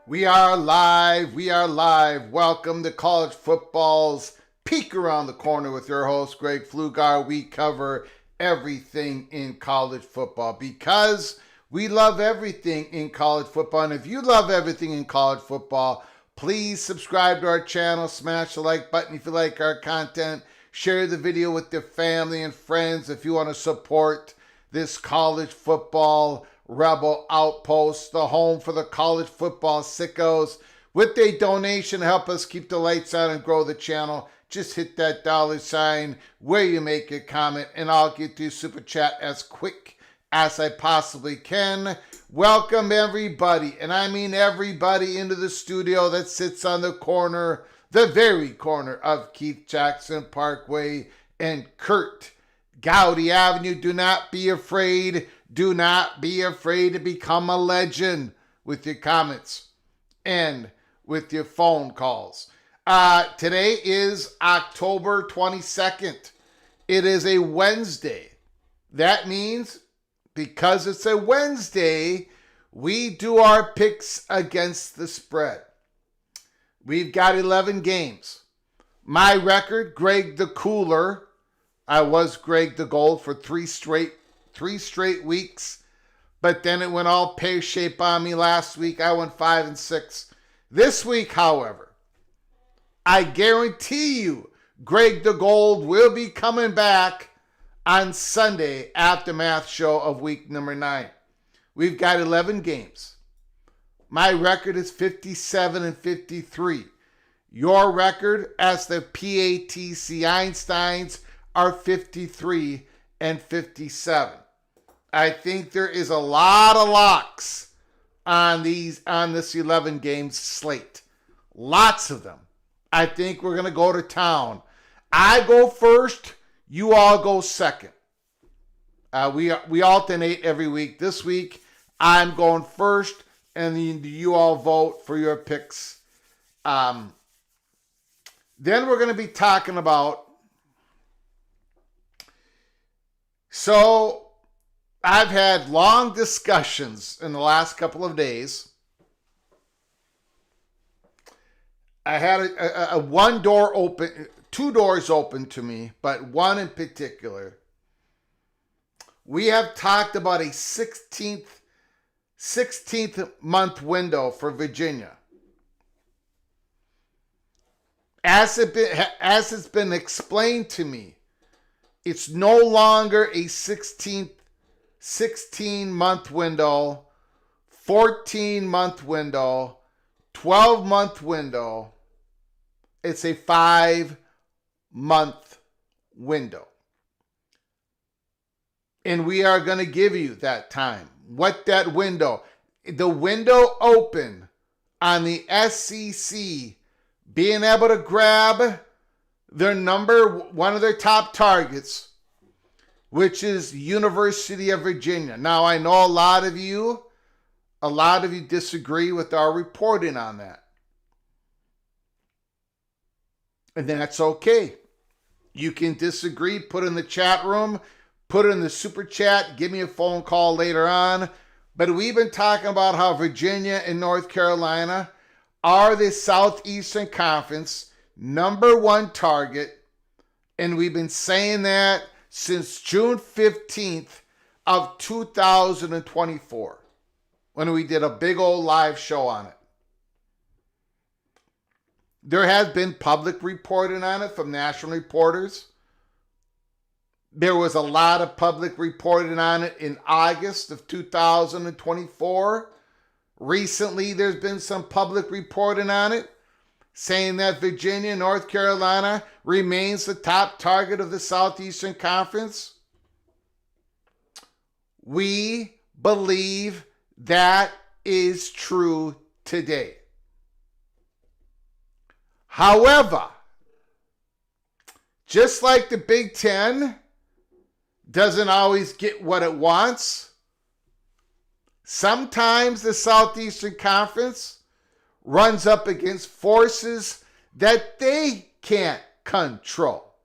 We are live. We are live. Welcome to College Football's Peek Around the Corner with your host, Greg Pflugar. We cover everything in college football because we love everything in college football. And if you love everything in college football, please subscribe to our channel. Smash the like button if you like our content. Share the video with your family and friends if you want to support this college football rebel outpost, the home for the college football sickos. With a donation, help us keep the lights on and grow the channel. Just hit that $ where you make a comment, and I'll get to super chat as quick as I possibly can. Welcome everybody, and I mean everybody, into the studio that sits on the corner, the very corner of Keith Jackson Parkway and Kurt Gowdy Avenue. Do not be afraid. Do not be afraid to become a legend with your comments and with your phone calls. Today is October 22nd. It is a Wednesday. That means because it's a Wednesday, we do our picks against the spread. We've got 11 games. My record, Greg the Cooler. I was Greg the Gold for three straight weeks, but then it went all pear-shaped on me last week. I went 5-6. This week, however, I guarantee you Greg the Gold will be coming back on Sunday aftermath show of week number 9. We've got 11 games. My record is 57-53. Your record, as the PATC Einsteins, are 53-57. I think there is a lot of locks on this 11 game slate. Lots of them. I think we're going to go to town I go first, you all go second. We alternate every week. This week, I'm going first, and you all vote for your picks. Then we're going to be talking about, so I've had long discussions in the last couple of days. I had a one door open, two doors open to me, but one in particular. We have talked about a 16th month window for Virginia. As it's been explained to me, it's no longer a 16-month window, 14-month window, 12-month window. It's a 5-month window. And we are going to give you that time. What that window, the window open on the SEC being able to grab their one of their top targets, which is University of Virginia. Now, I know a lot of you disagree with our reporting on that. And that's okay. You can disagree, put in the chat room, put it in the super chat, give me a phone call later on. But we've been talking about how Virginia and North Carolina are the Southeastern Conference #1 target. And we've been saying that since June 15th of 2024, when we did a big old live show on it. There has been public reporting on it from national reporters. There was a lot of public reporting on it in August of 2024. Recently, there's been some public reporting on it, saying that Virginia, North Carolina remains the top target of the Southeastern Conference. We believe that is true today. However, just like the Big Ten doesn't always get what it wants, sometimes the Southeastern Conference runs up against forces that they can't control.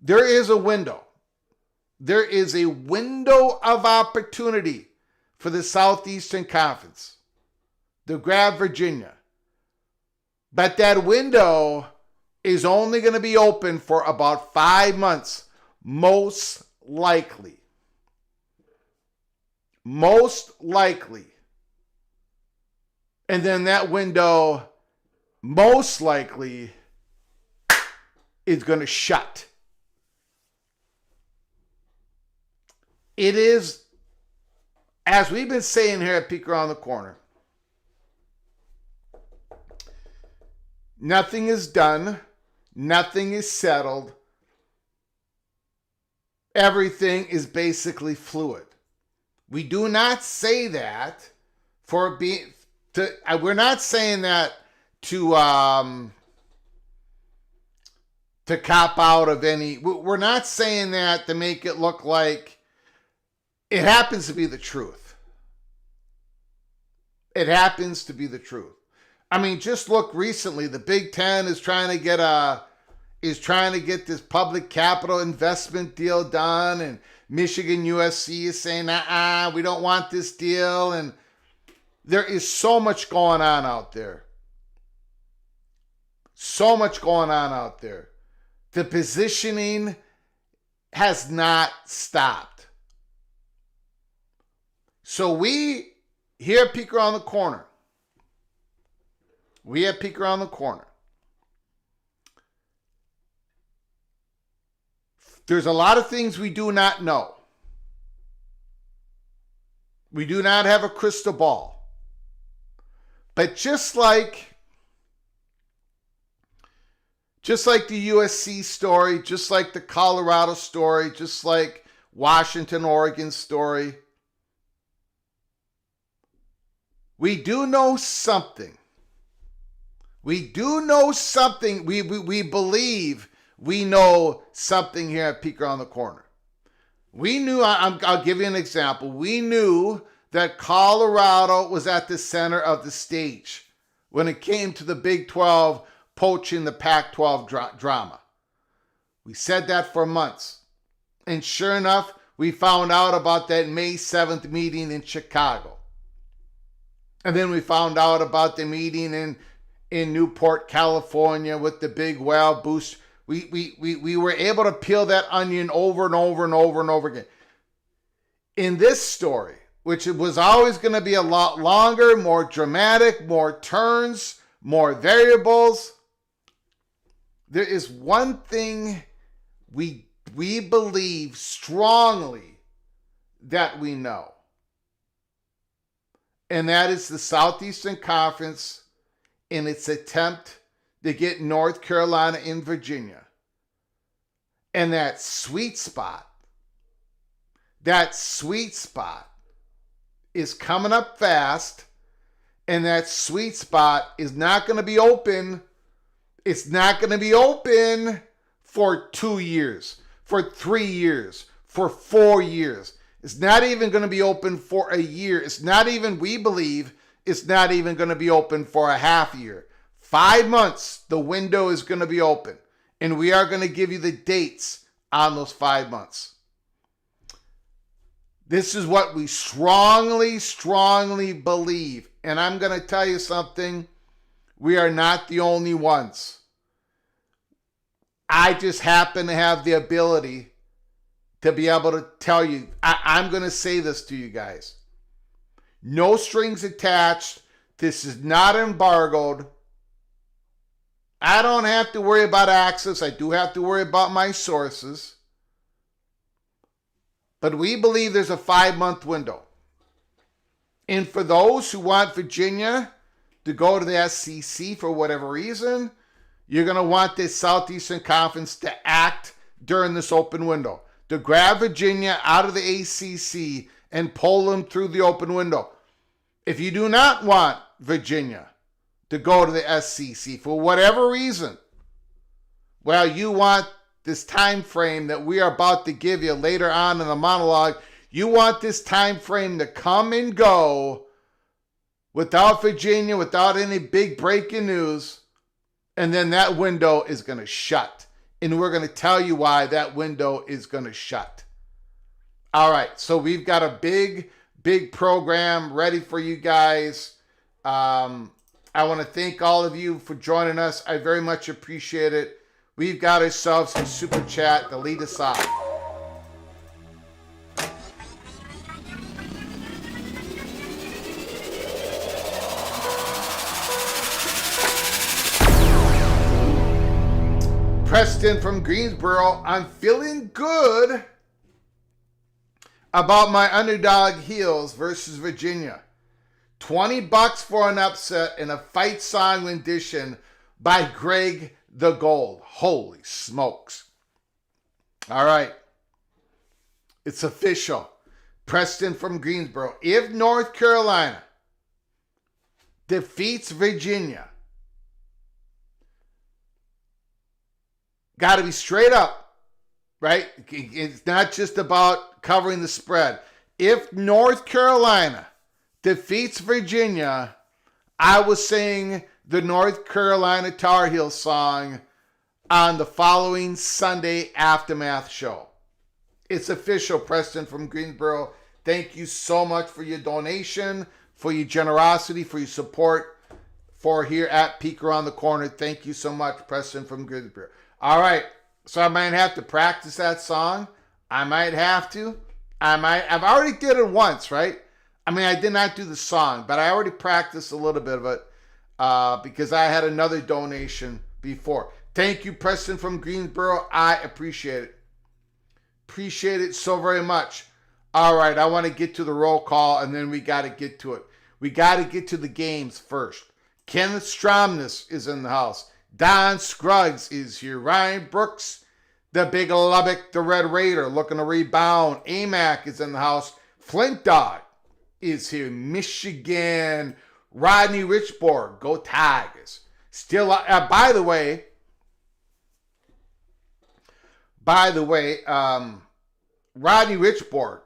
There is a window. There is a window of opportunity for the Southeastern Conference to grab Virginia. But that window is only going to be open for about 5 months, most likely. Most likely. And then that window, most likely, is going to shut. It is, as we've been saying here at Peek Around the Corner, nothing is done. Nothing is settled. Everything is basically fluid. We do not say that we're not saying that to cop out of any. We're not saying that to make it look like it happens to be the truth. It happens to be the truth. I mean, just look recently. The Big Ten is trying to get this public capital investment deal done, and Michigan USC is saying, we don't want this deal, and there is so much going on out there. So much going on out there. The positioning has not stopped. So we here at Peek Around the Corner. We at Peek Around the Corner. There's a lot of things we do not know. We do not have a crystal ball. But just like the USC story, just like the Colorado story, just like Washington, Oregon story, we do know something. We do know something. We believe we know something here at Peek Around the Corner. We knew, I'll give you an example. We knew that Colorado was at the center of the stage when it came to the Big 12 poaching the Pac-12 drama. We said that for months. And sure enough, we found out about that May 7th meeting in Chicago. And then we found out about the meeting in Newport, California with the big whale boost. We were able to peel that onion over and over and over and over again. In this story, which was always going to be a lot longer, more dramatic, more turns, more variables, there is one thing we believe strongly that we know. And that is the Southeastern Conference in its attempt to get North Carolina and Virginia. And that sweet spot is coming up fast. And that sweet spot is not going to be open. It's not going to be open for 2 years, for 3 years, for 4 years. It's not even going to be open for a year. It's not even, we believe, it's not even going to be open for a half year. 5 months, the window is going to be open. And we are going to give you the dates on those 5 months. This is what we strongly, strongly believe. And I'm going to tell you something. We are not the only ones. I just happen to have the ability to be able to tell you. I'm going to say this to you guys. No strings attached. This is not embargoed. I don't have to worry about access. I do have to worry about my sources. But we believe there's a 5-month window. And for those who want Virginia to go to the SEC for whatever reason, you're going to want this Southeastern Conference to act during this open window, to grab Virginia out of the ACC and pull them through the open window. If you do not want Virginia to go to the SEC for whatever reason, well, you want this time frame that we are about to give you later on in the monologue. You want this time frame to come and go without Virginia, without any big breaking news, and then that window is going to shut. And we're going to tell you why that window is going to shut. All right, so we've got a big program ready for you guys. I want to thank all of you for joining us. I very much appreciate it. We've got ourselves a super chat to lead us off. Preston from Greensboro, I'm feeling good about my underdog Heels versus Virginia. $20 for an upset and a fight song rendition by Greg the Gold. Holy smokes. All right. It's official. Preston from Greensboro. If North Carolina defeats Virginia, got to be straight up, right? It's not just about covering the spread. If North Carolina defeats Virginia, I was singing the North Carolina Tar Heels song on the following Sunday Aftermath show. It's official, Preston from Greensboro. Thank you so much for your donation, for your generosity, for your support for here at Peek Around the Corner. Thank you so much, Preston from Greensboro. All right, so I might have to practice that song. I might have to. I've already did it once, right? I mean, I did not do the song, but I already practiced a little bit of it because I had another donation before. Thank you, Preston from Greensboro. I appreciate it. Appreciate it so very much. All right, I want to get to the roll call, and then we got to get to it. We got to get to the games first. Kenneth Stromness is in the house. Don Scruggs is here. Ryan Brooks, the Big Lubbock, the Red Raider, looking to rebound. AMAC is in the house. Flint Dog is here. Michigan. Rodney Richborg, go Tigers. Still, by the way, Rodney Richborg,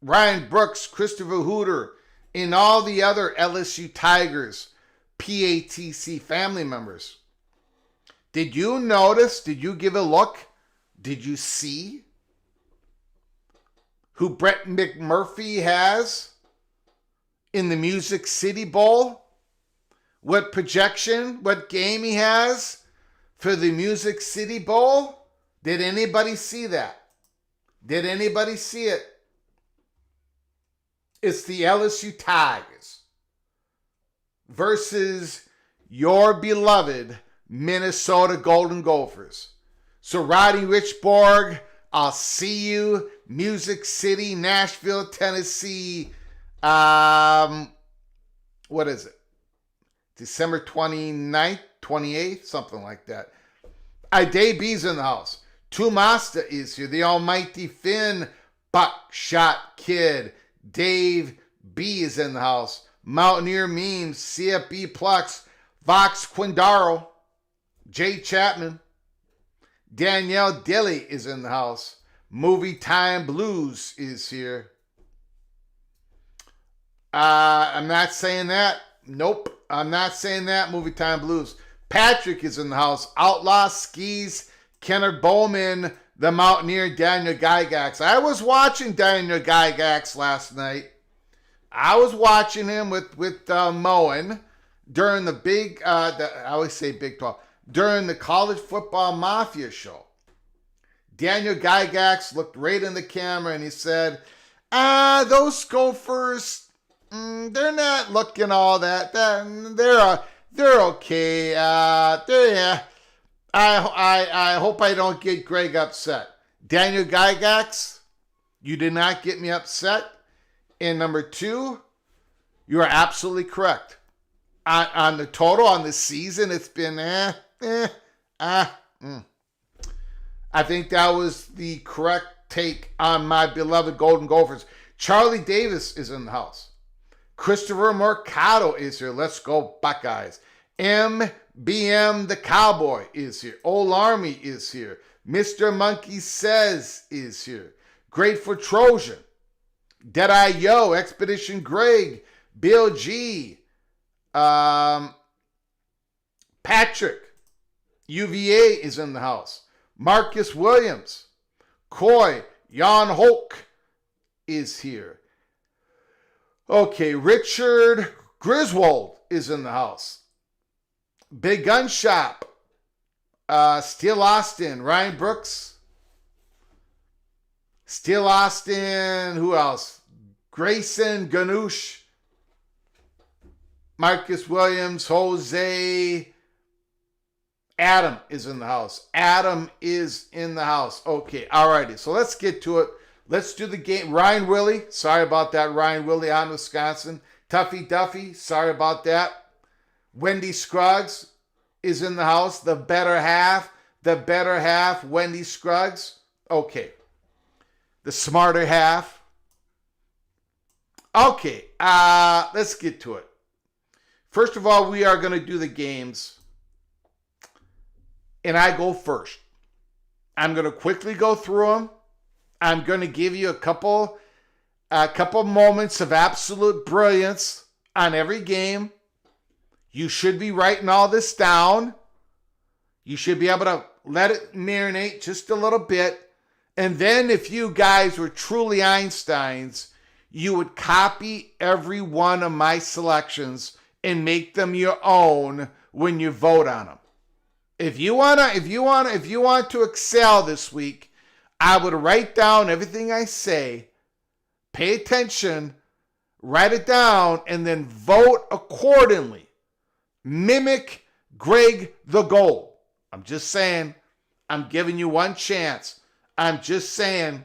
Ryan Brooks, Christopher Hooter, and all the other LSU Tigers PATC family members. Did you notice? Did you give a look? Did you see who Brett McMurphy has in the Music City Bowl? What projection, what game he has for the Music City Bowl? Did anybody see that? Did anybody see it? It's the LSU Tigers versus your beloved Minnesota Golden Gophers. So Rodney Richborg, I'll see you, Music City, Nashville, Tennessee. What is it? December 29th, 28th, something like that. Dave B's in the house. Tumasta is here. The almighty Finn Buckshot Kid. Dave B is in the house. Mountaineer Memes, CFB Plux, Vox Quindaro, Jay Chapman, Danielle Dilly is in the house. Movie Time Blues is here. I'm not saying that. Nope, I'm not saying that. Movie Time Blues. Patrick is in the house. Outlaw Skis, Kenneth Bowman, the Mountaineer, Daniel Gygax. I was watching Daniel Gygax last night. I was watching him with Moen during the big, I always say Big 12, during the College Football Mafia show. Daniel Gygax looked right in the camera and he said, those Gophers, they're not looking all that. They're okay. I hope I don't get Greg upset. Daniel Gygax, you did not get me upset. And number two, you are absolutely correct. On the total, on the season, it's been I think that was the correct take on my beloved Golden Gophers. Charlie Davis is in the house. Christopher Mercado is here. Let's go Buckeyes. MBM the Cowboy is here. Old Army is here. Mr. Monkey Says is here. Grateful Trojan. Deadeye Yo. Expedition Greg. Bill G. Patrick. UVA is in the house. Marcus Williams. Coy. Jan Hulk is here. Okay, Richard Griswold is in the house. Big Gun Shop. Steel Austin. Ryan Brooks. Steel Austin. Who else? Grayson Ganoush. Marcus Williams. Jose. Adam is in the house. Adam is in the house. Okay, alrighty. So let's get to it. Let's do the game. Ryan Willie. Sorry about that. Ryan Willie out in Wisconsin. Tuffy Duffy. Sorry about that. Wendy Scruggs is in the house. The better half. Wendy Scruggs. Okay. The smarter half. Okay. Let's get to it. First of all, we are going to do the games. And I go first. I'm going to quickly go through them. I'm going to give you a couple moments of absolute brilliance on every game. You should be writing all this down. You should be able to let it marinate just a little bit. And then if you guys were truly Einsteins, you would copy every one of my selections and make them your own when you vote on them. If you want to excel this week, I would write down everything I say, pay attention, write it down, and then vote accordingly. Mimic Greg the Goal. I'm just saying, I'm giving you one chance. I'm just saying.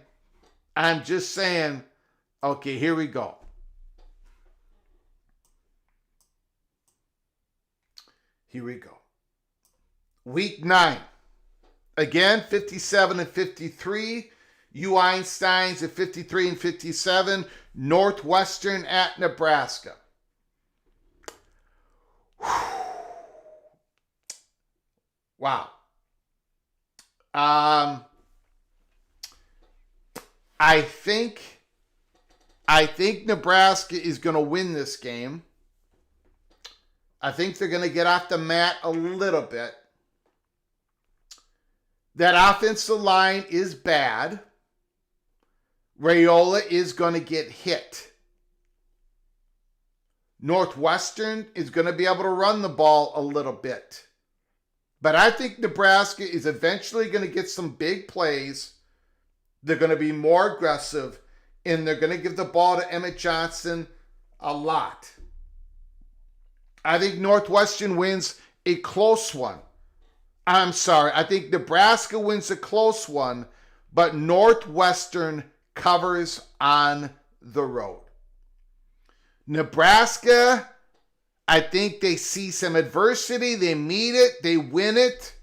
Okay, here we go. Week 9. Again, 57 and 53. You Einsteins at 53 and 57. Northwestern at Nebraska. Wow. I think Nebraska is going to win this game. I think they're going to get off the mat a little bit. That offensive line is bad. Raiola is going to get hit. Northwestern is going to be able to run the ball a little bit. But I think Nebraska is eventually going to get some big plays. They're going to be more aggressive, and they're going to give the ball to Emmett Johnson a lot. I think Northwestern wins a close one. I'm sorry. I think Nebraska wins a close one, but Northwestern covers on the road. Nebraska, I think they see some adversity. They meet it. They win it,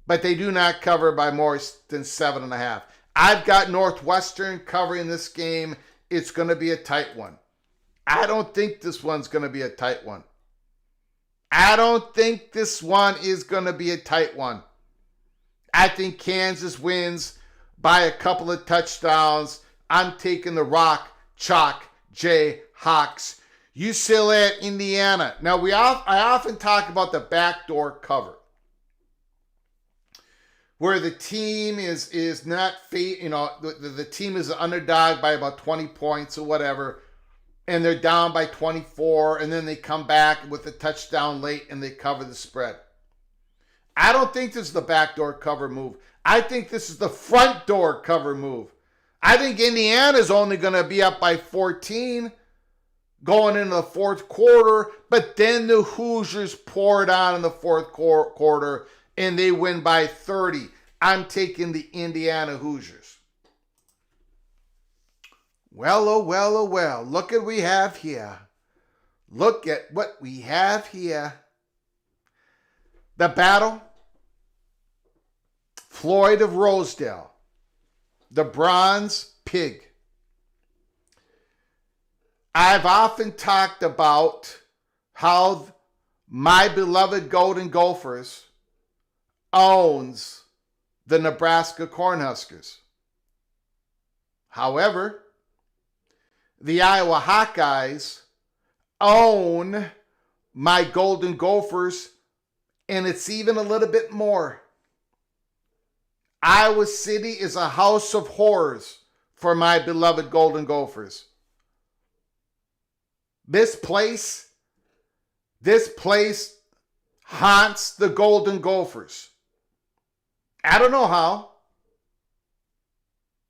but they do not cover by more than 7.5. I've got Northwestern covering this game. It's going to be a tight one. I don't think this one's going to be a tight one. I don't think this one is going to be a tight one. I think Kansas wins by a couple of touchdowns. I'm taking the Rock Chalk Jayhawks. UCLA at Indiana. Now, I often talk about the backdoor cover, where the team is not, the team is an underdog by about 20 points or whatever, and they're down by 24, and then they come back with a touchdown late and they cover the spread. I don't think this is the backdoor cover move. I think this is the front door cover move. I think Indiana's only going to be up by 14 going into the fourth quarter, but then the Hoosiers pour it on in the fourth quarter and they win by 30. I'm taking the Indiana Hoosiers. Well, oh, well, oh, well. Look at what we have here. Look at what we have here. The battle. Floyd of Rosedale. The Bronze Pig. I've often talked about how my beloved Golden Gophers owns the Nebraska Cornhuskers. However, the Iowa Hawkeyes own my Golden Gophers, and it's even a little bit more. Iowa City is a house of horrors for my beloved Golden Gophers. This place haunts the Golden Gophers. I don't know how.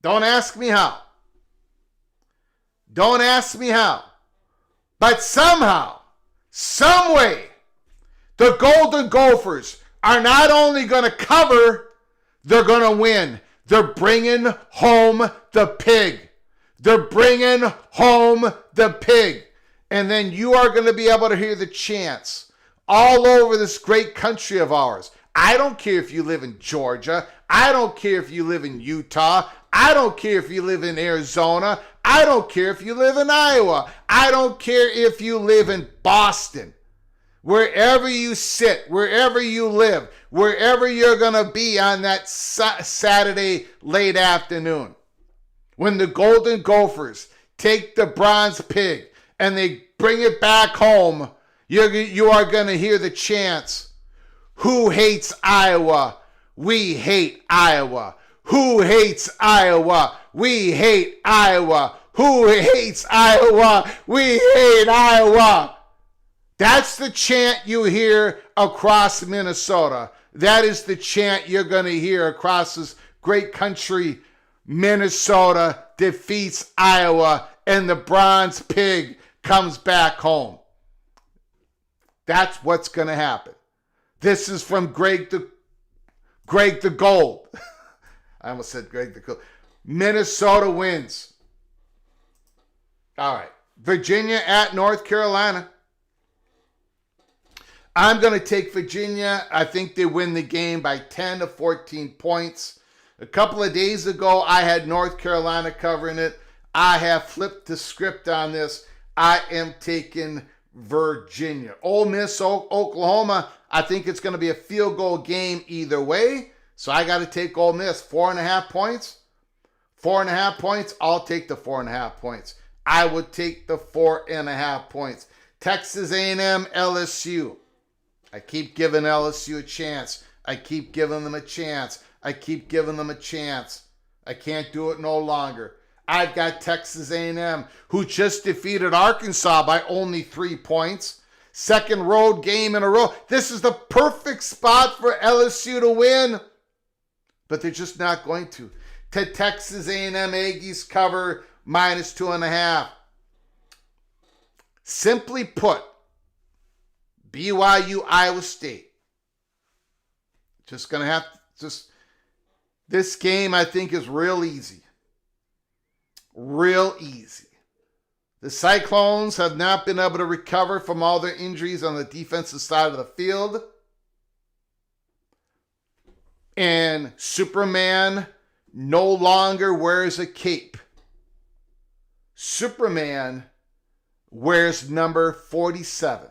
Don't ask me how. Don't ask me how. But somehow, some way, the Golden Gophers are not only going to cover, they're going to win. They're bringing home the pig. They're bringing home the pig. And then you are going to be able to hear the chants all over this great country of ours. I don't care if you live in Georgia. I don't care if you live in Utah. I don't care if you live in Arizona. I don't care if you live in Iowa. I don't care if you live in Boston. Wherever you sit, wherever you live, wherever you're going to be on that Saturday late afternoon, when the Golden Gophers take the Bronze Pig and they bring it back home, you are going to hear the chants. Who hates Iowa? We hate Iowa. Who hates Iowa? We hate Iowa. Who hates Iowa? We hate Iowa. That's the chant you hear across Minnesota. That is the chant you're going to hear across this great country. Minnesota defeats Iowa and the Bronze Pig comes back home. That's what's going to happen. This is from Greg the Gold. I almost said Greg the Gold. Minnesota wins. All right. Virginia at North Carolina. I'm going to take Virginia. I think they win the game by 10 to 14 points. A couple of days ago, I had North Carolina covering it. I have flipped the script on this. I am taking Virginia. Ole Miss, Oklahoma, I think it's going to be a field goal game either way. So I got to take Ole Miss. 4.5 points. 4.5 points. I'll take the 4.5 points. I would take the 4.5 points. Texas A&M, LSU. I keep giving LSU a chance. I keep giving them a chance. I keep giving them a chance. I can't do it no longer. I've got Texas A&M, who just defeated Arkansas by only 3 points. Second road game in a row. This is the perfect spot for LSU to win. But they're just not going to. Texas A&M Aggies cover -2.5. Simply put, BYU Iowa State. Just going to have to this game I think is real easy. Real easy. The Cyclones have not been able to recover from all their injuries on the defensive side of the field. And Superman no longer wears a cape. Superman wears number 47.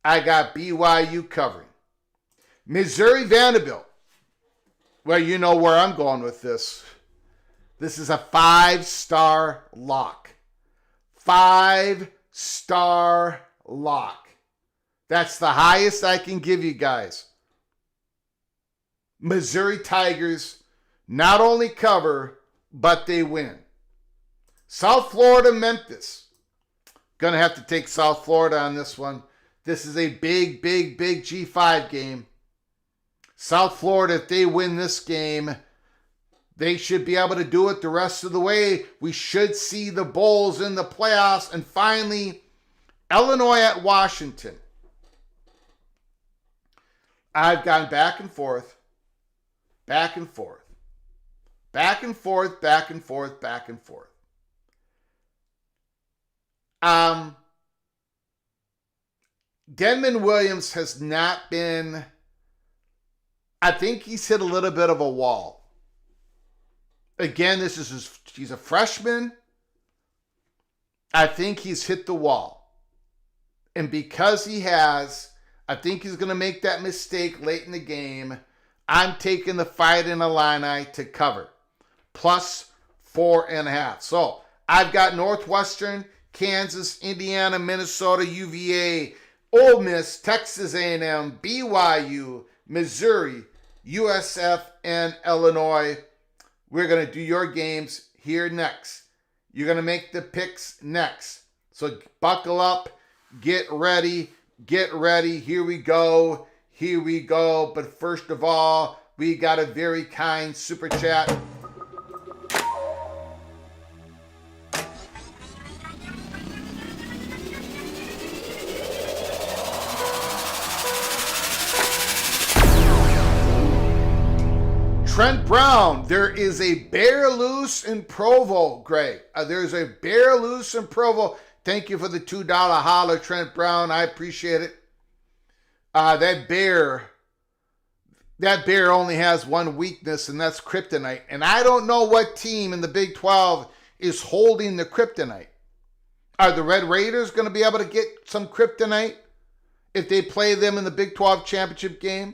I got BYU covering. Missouri Vanderbilt. Well, you know where I'm going with this. This is a 5-star lock. 5-star lock. That's the highest I can give you guys. Missouri Tigers not only cover, but they win. South Florida, Memphis. Gonna have to take South Florida on this one. This is a big G5 game. South Florida, if they win this game, they should be able to do it the rest of the way. We should see the Bulls in the playoffs. And finally, Illinois at Washington. I've gone back and forth. Back and forth. Back and forth, back and forth, back and forth. Denman Williams has not been, I think he's hit a little bit of a wall. Again, he's a freshman. I think he's hit the wall. And because he has, I think he's going to make that mistake late in the game. I'm taking the Fighting Illini to cover. +4.5. So I've got Northwestern, Kansas, Indiana, Minnesota, UVA, Ole Miss, Texas A&M, BYU, Missouri, USF, and Illinois. We're going to do your games here next. You're going to make the picks next. So buckle up, get ready. Here we go. But first of all, we got a very kind super chat. Trent Brown, there is a bear loose in Provo, Greg. There's a bear loose in Provo. Thank you for the $2 holler, Trent Brown. I appreciate it. That bear only has one weakness, and that's kryptonite. And I don't know what team in the Big 12 is holding the kryptonite. Are the Red Raiders going to be able to get some kryptonite if they play them in the Big 12 championship game?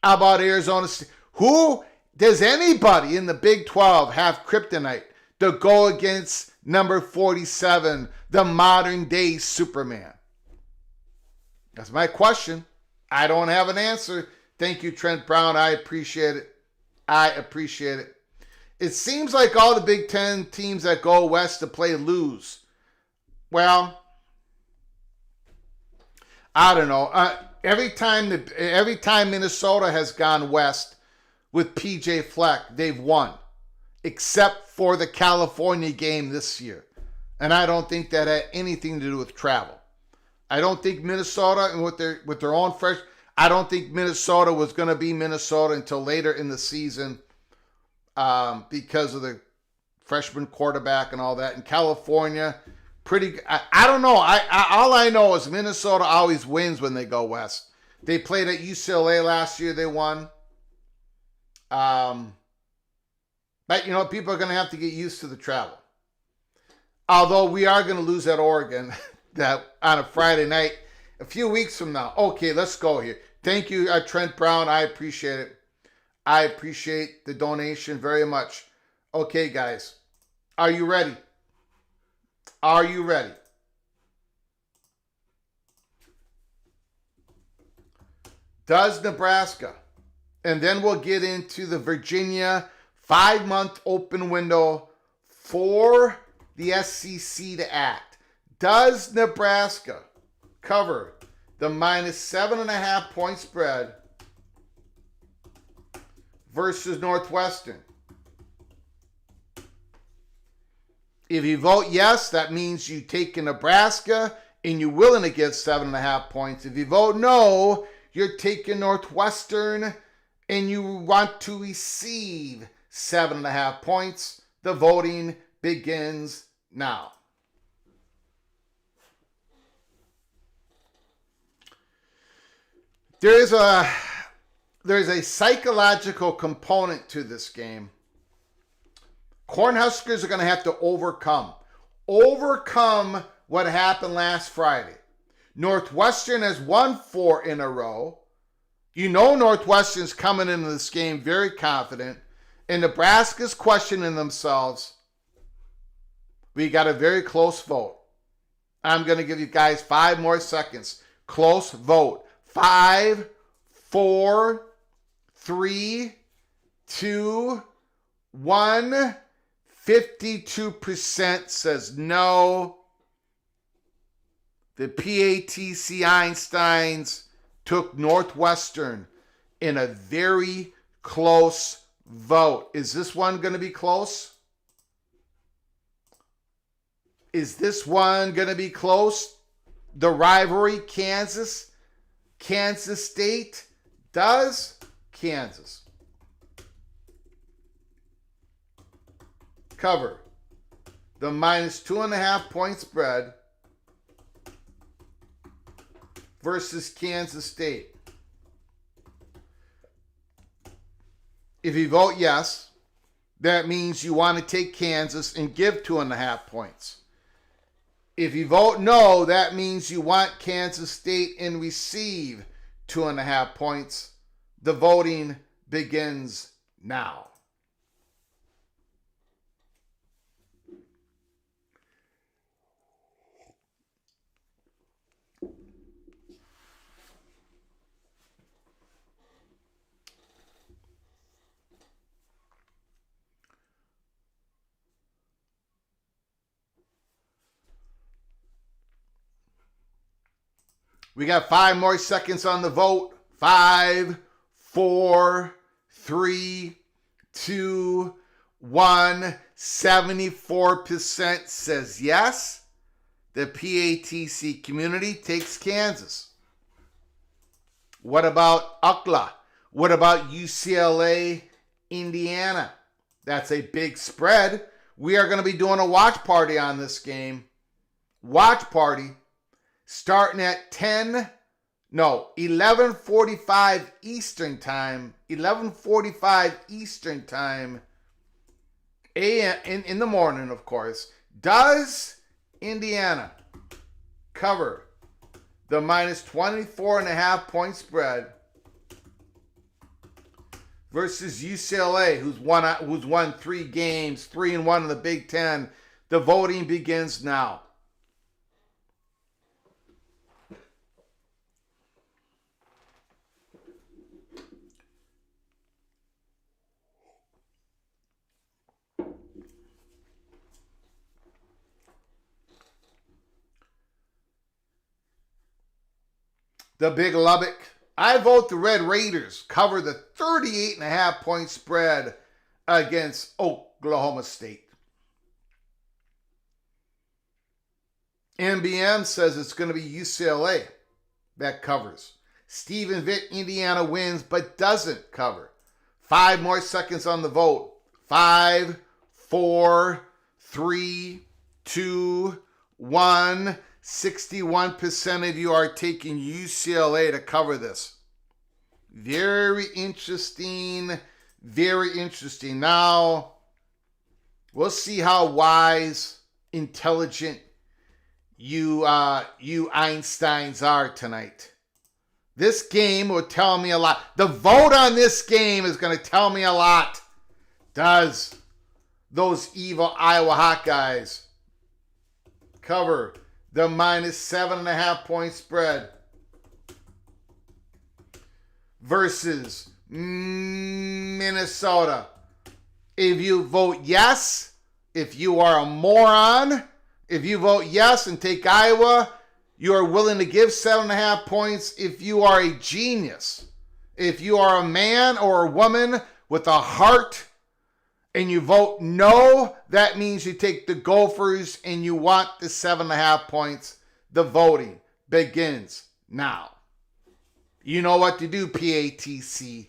How about Arizona State? Who does anybody in the Big 12 have kryptonite to go against number 47, the modern day Superman? That's my question. I don't have an answer. Thank you, Trent Brown. I appreciate it. It seems like all the Big 10 teams that go west to play lose. Well, I don't know. Every time Minnesota has gone west with PJ Fleck, they've won, except for the California game this year. And I don't think that had anything to do with travel. I don't think Minnesota and with their own fresh. I don't think Minnesota was going to be Minnesota until later in the season because of the freshman quarterback and all that. And California, I don't know. All I know is Minnesota always wins when they go west. They played at UCLA last year. They won. But, people are going to have to get used to the travel. Although we are going to lose at Oregon that on a Friday night a few weeks from now. Okay, let's go here. Thank you, Trent Brown. I appreciate it. I appreciate the donation very much. Okay, guys, are you ready? Are you ready? Does Nebraska, and then we'll get into the Virginia 5-month open window for the SEC to act. Does Nebraska cover the -7.5 point spread versus Northwestern? If you vote yes, that means you take Nebraska and you're willing to give 7.5 points. If you vote no, you're taking Northwestern and you want to receive 7.5 points. The voting begins now. There's a psychological component to this game. Cornhuskers are going to have to overcome what happened last Friday. Northwestern has won 4 in a row. You know Northwestern's coming into this game very confident, and Nebraska's questioning themselves. We got a very close vote. I'm going to give you guys 5 more seconds. Close vote. 5, 4, 3, 2, 1. 52% says no. The PATC Einsteins took Northwestern in a very close vote. Is this one going to be close? Is this one going to be close? The rivalry, Kansas State. Does Kansas cover the -2.5 point spread versus Kansas State? If you vote yes, that means you want to take Kansas and give 2.5 points. If you vote no, that means you want Kansas State and receive 2.5 points. The voting begins now. We got 5 more seconds on the vote. 5, 4, 3, 2, 1. 74% says yes. The PATC community takes Kansas. What about UCLA? What about UCLA, Indiana? That's a big spread. We are going to be doing a watch party on this game. Watch party. Starting at 11:45 Eastern Time. 11:45 Eastern Time. In the morning, of course. Does Indiana cover the -24.5 point spread versus UCLA, who's won 3 games, 3-1 in the Big Ten? The voting begins now. The Big Lubbock. I vote the Red Raiders cover the 38.5 point spread against Oklahoma State. NBM says it's going to be UCLA that covers. Stephen Vitt, Indiana wins but doesn't cover. 5 more seconds on the vote. 5, 4, 3, 2, 1. 61% of you are taking UCLA to cover this. Very interesting. Very interesting. Now, we'll see how wise intelligent you Einsteins are tonight. This game will tell me a lot. The vote on this game is going to tell me a lot. Does those evil Iowa Hawkeyes cover the minus 7.5 point spread versus Minnesota? If you vote yes, if you are a moron, if you vote yes and take Iowa, you are willing to give 7.5 points. If you are a genius, if you are a man or a woman with a heart and you vote no, that means you take the Gophers and you want the 7.5 points. The voting begins now. You know what to do, PATC.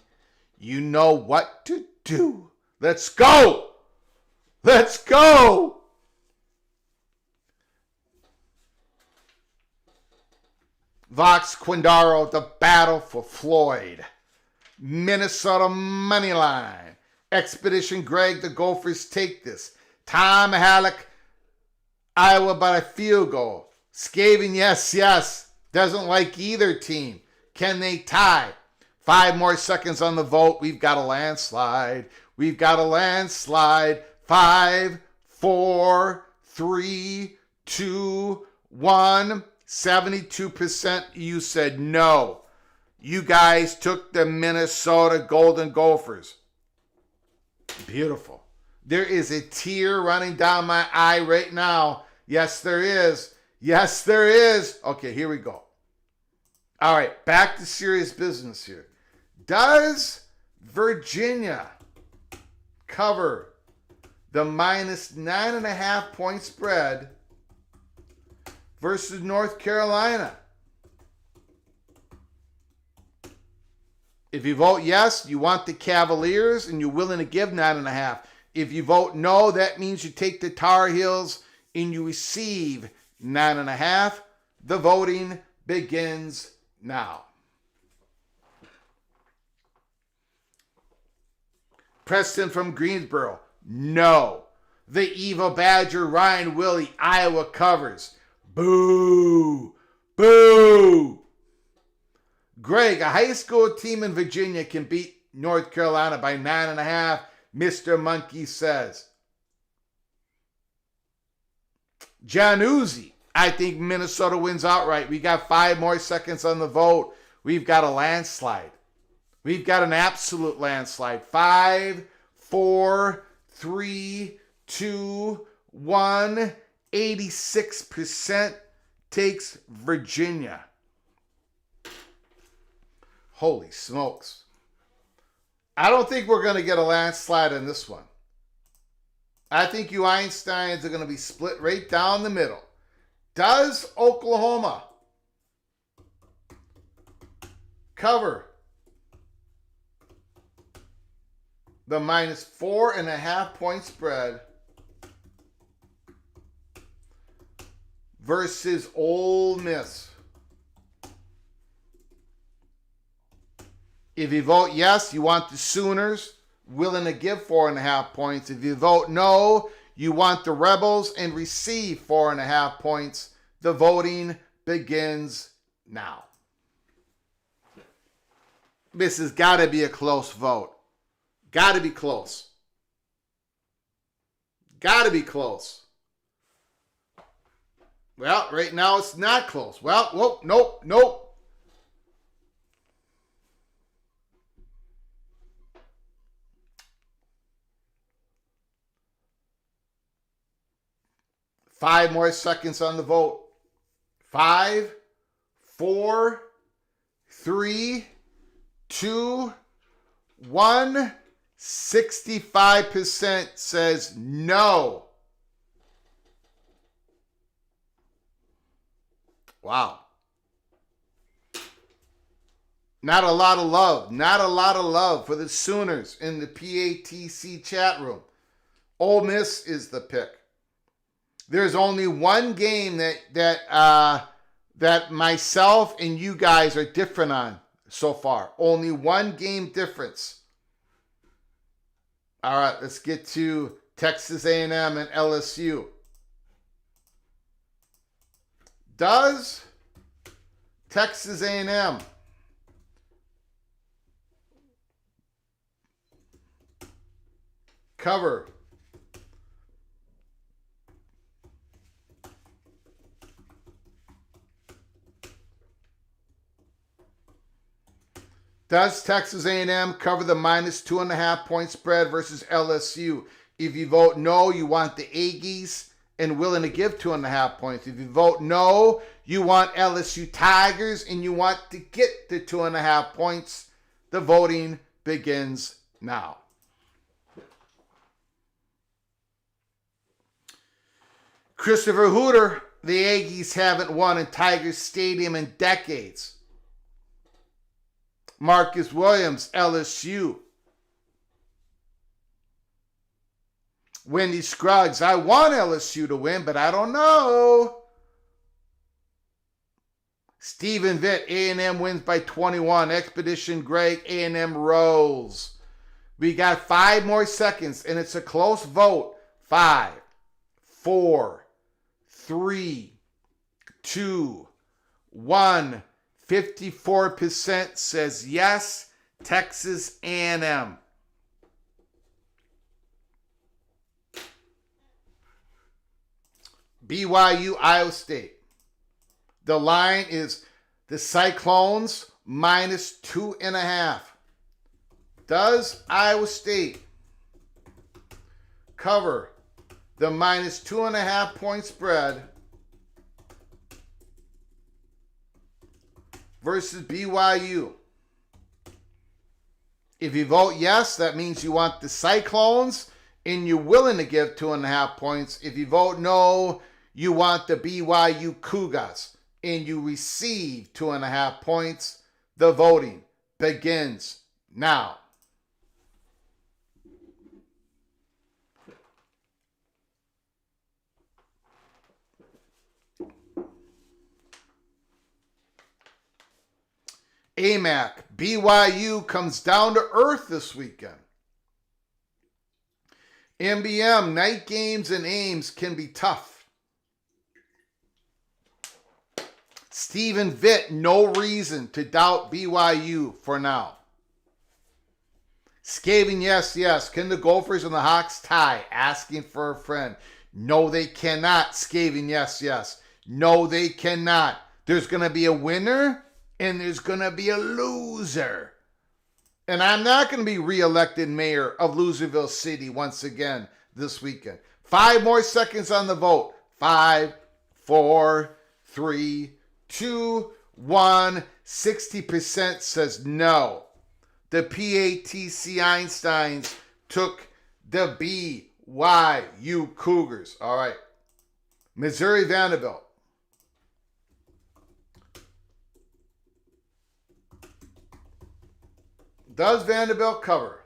You know what to do. Let's go. Let's go. Vox Quindaro, the battle for Floyd. Minnesota money line. Expedition Greg, the Gophers take this. Tom Halleck, Iowa by a field goal. Skaven, yes. Doesn't like either team. Can they tie? 5 more seconds on the vote. We've got a landslide. 5, 4, 3, 2, 1. 72% you said no. You guys took the Minnesota Golden Gophers. Beautiful. There is a tear running down my eye right now. Yes, there is. Okay, here we go. All right, back to serious business here. Does Virginia cover the minus 9.5 point spread versus North Carolina? If you vote yes, you want the Cavaliers and you're willing to give 9.5. If you vote no, that means you take the Tar Heels and you receive 9.5. The voting begins now. Preston from Greensboro, no. The Evil Badger, Ryan Willie, Iowa covers. Boo! Boo! Greg, a high school team in Virginia can beat North Carolina by 9.5, Mr. Monkey says. John Uzi, I think Minnesota wins outright. We got 5 more seconds on the vote. We've got a landslide. We've got an absolute landslide. 5, 4, 3, 2, 1. 86% takes Virginia. Holy smokes. I don't think we're going to get a landslide in this one. I think you Einsteins are going to be split right down the middle. Does Oklahoma cover the minus 4.5 point spread versus Ole Miss? If you vote yes, you want the Sooners, willing to give 4.5 points. If you vote no, you want the Rebels and receive 4.5 points. The voting begins now. This has got to be a close vote. Got to be close. Got to be close. Well, right now it's not close. Well, whoa, nope. Five more seconds on the vote. 5, 4, 3, 2, 1. 65% says no. Wow. Not a lot of love. Not a lot of love for the Sooners in the PATC chat room. Ole Miss is the pick. There's only one game that myself and you guys are different on so far. Only one game difference. All right, let's get to Texas A&M and LSU. Does Texas A&M cover Does Texas A&M cover the minus 2.5 point spread versus LSU? If you vote no, you want the Aggies and willing to give 2.5 points. If you vote no, you want LSU Tigers and you want to get the 2.5 points. The voting begins now. Christopher Hooter, the Aggies haven't won in Tigers Stadium in decades. Marcus Williams, LSU. Wendy Scruggs, I want LSU to win, but I don't know. Stephen Vitt, A&M wins by 21. Expedition Greg, A&M rolls. We got 5 more seconds, and it's a close vote. 5, 4, 3, 2, 1. 54% says yes, Texas A&M. BYU, Iowa State. The line is the Cyclones minus 2.5. Does Iowa State cover the minus 2.5 point spread versus BYU? If you vote yes, that means you want the Cyclones and you're willing to give 2.5 points. If you vote no, you want the BYU Cougars and you receive 2.5 points. The voting begins now. AMAC, BYU comes down to earth this weekend. MBM, night games and Ames can be tough. Stephen Vitt, no reason to doubt BYU for now. Skaven, yes, yes. Can the Gophers and the Hawks tie? Asking for a friend. No, they cannot. Skaven, yes, yes. No, they cannot. There's going to be a winner and there's going to be a loser. And I'm not going to be reelected mayor of Loserville City once again this weekend. 5 more seconds on the vote. 5, 4, 3, 2, 1. 60% says no. The PATC Einsteins took the BYU Cougars. All right. Missouri Vanderbilt. Does Vanderbilt cover?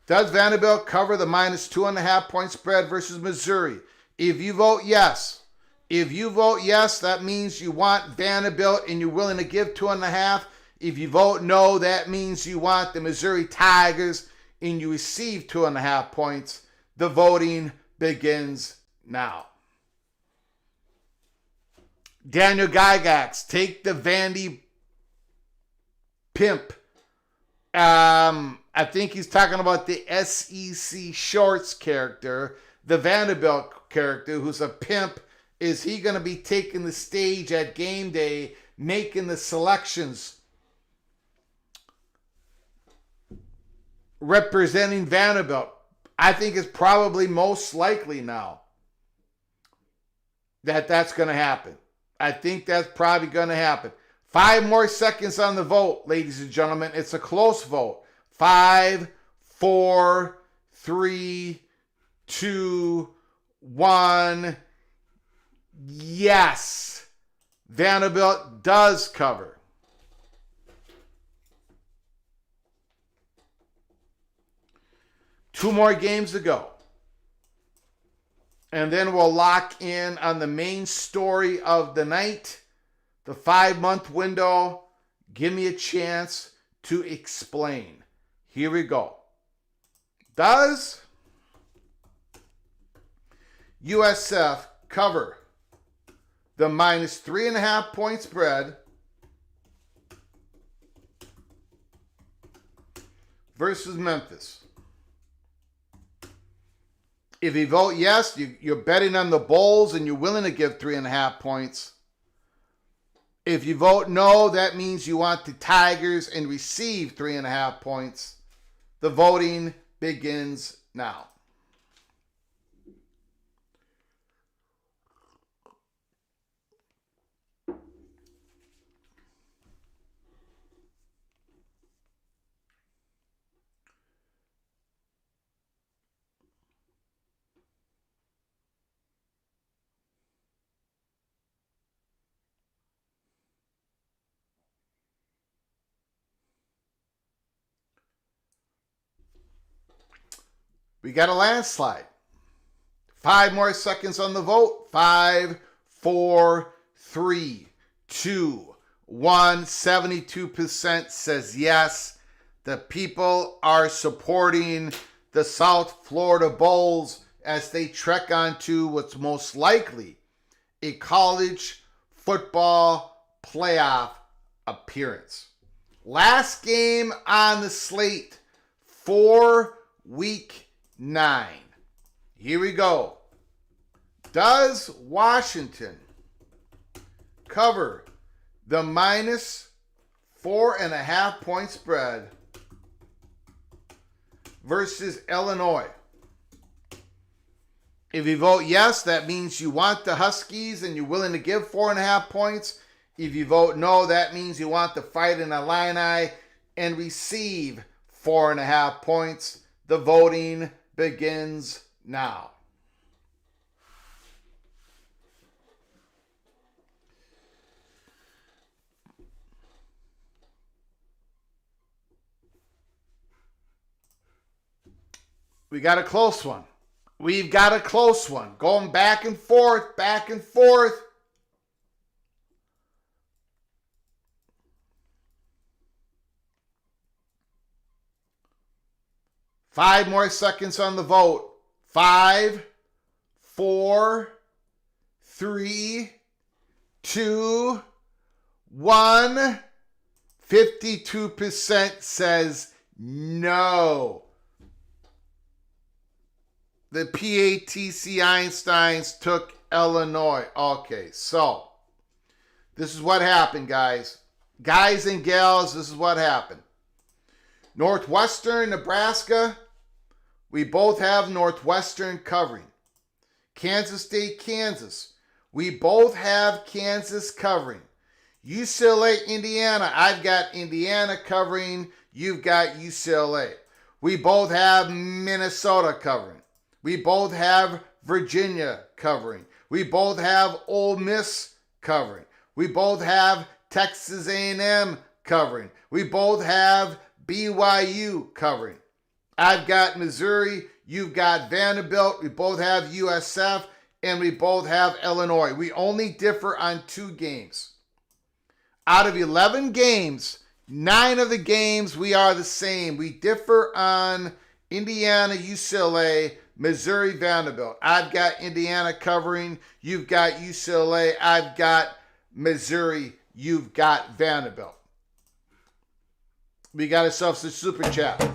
Does Vanderbilt cover the minus 2.5 point spread versus Missouri? If you vote yes, that means you want Vanderbilt and you're willing to give 2.5. If you vote no, that means you want the Missouri Tigers and you receive 2.5 points. The voting begins now. Daniel Gygax, take the Vandy pimp. I think he's talking about the SEC Shorts character, the Vanderbilt character, who's a pimp. Is he going to be taking the stage at game day, making the selections, representing Vanderbilt? I think it's probably most likely now that that's going to happen. I think that's probably going to happen. 5 more seconds on the vote, ladies and gentlemen. It's a close vote. 5, 4, 3, 2, 1. Yes, Vanderbilt does cover. Two more games to go. And then we'll lock in on the main story of the night. The 5-month window. Give me a chance to explain. Here we go. Does USF cover the minus 3.5 point spread versus Memphis? If you vote yes, you're betting on the Bulls and you're willing to give 3.5 points. If you vote no, that means you want the Tigers and receive 3.5 points. The voting begins now. We got a landslide. 5 more seconds on the vote. 5, 4, 3, 2, 1. 72% says yes. The people are supporting the South Florida Bulls as they trek on to what's most likely a college football playoff appearance. Last game on the slate for week 9. Here we go. Does Washington cover the minus 4.5 point spread versus Illinois? If you vote yes, that means you want the Huskies and you're willing to give 4.5 points. If you vote no, that means you want the Fighting Illini and receive 4.5 points. The voting begins now. We got a close one. We've got a close one. Going back and forth, back and forth. Five more seconds on the vote. 5, 4, 3, 2, 1. 52% says no. The PATC Einsteins took Illinois. Okay, so this is what happened, guys. Guys and gals, this is what happened. Northwestern, Nebraska, we both have Northwestern covering. Kansas State, Kansas, we both have Kansas covering. UCLA, Indiana, I've got Indiana covering. You've got UCLA. We both have Minnesota covering. We both have Virginia covering. We both have Ole Miss covering. We both have Texas A&M covering. We both have BYU covering. I've got Missouri. You've got Vanderbilt. We both have USF. And we both have Illinois. We only differ on 2 games. Out of 11 games, 9 of the games we are the same. We differ on Indiana, UCLA, Missouri, Vanderbilt. I've got Indiana covering. You've got UCLA. I've got Missouri. You've got Vanderbilt. We got ourselves a super chat.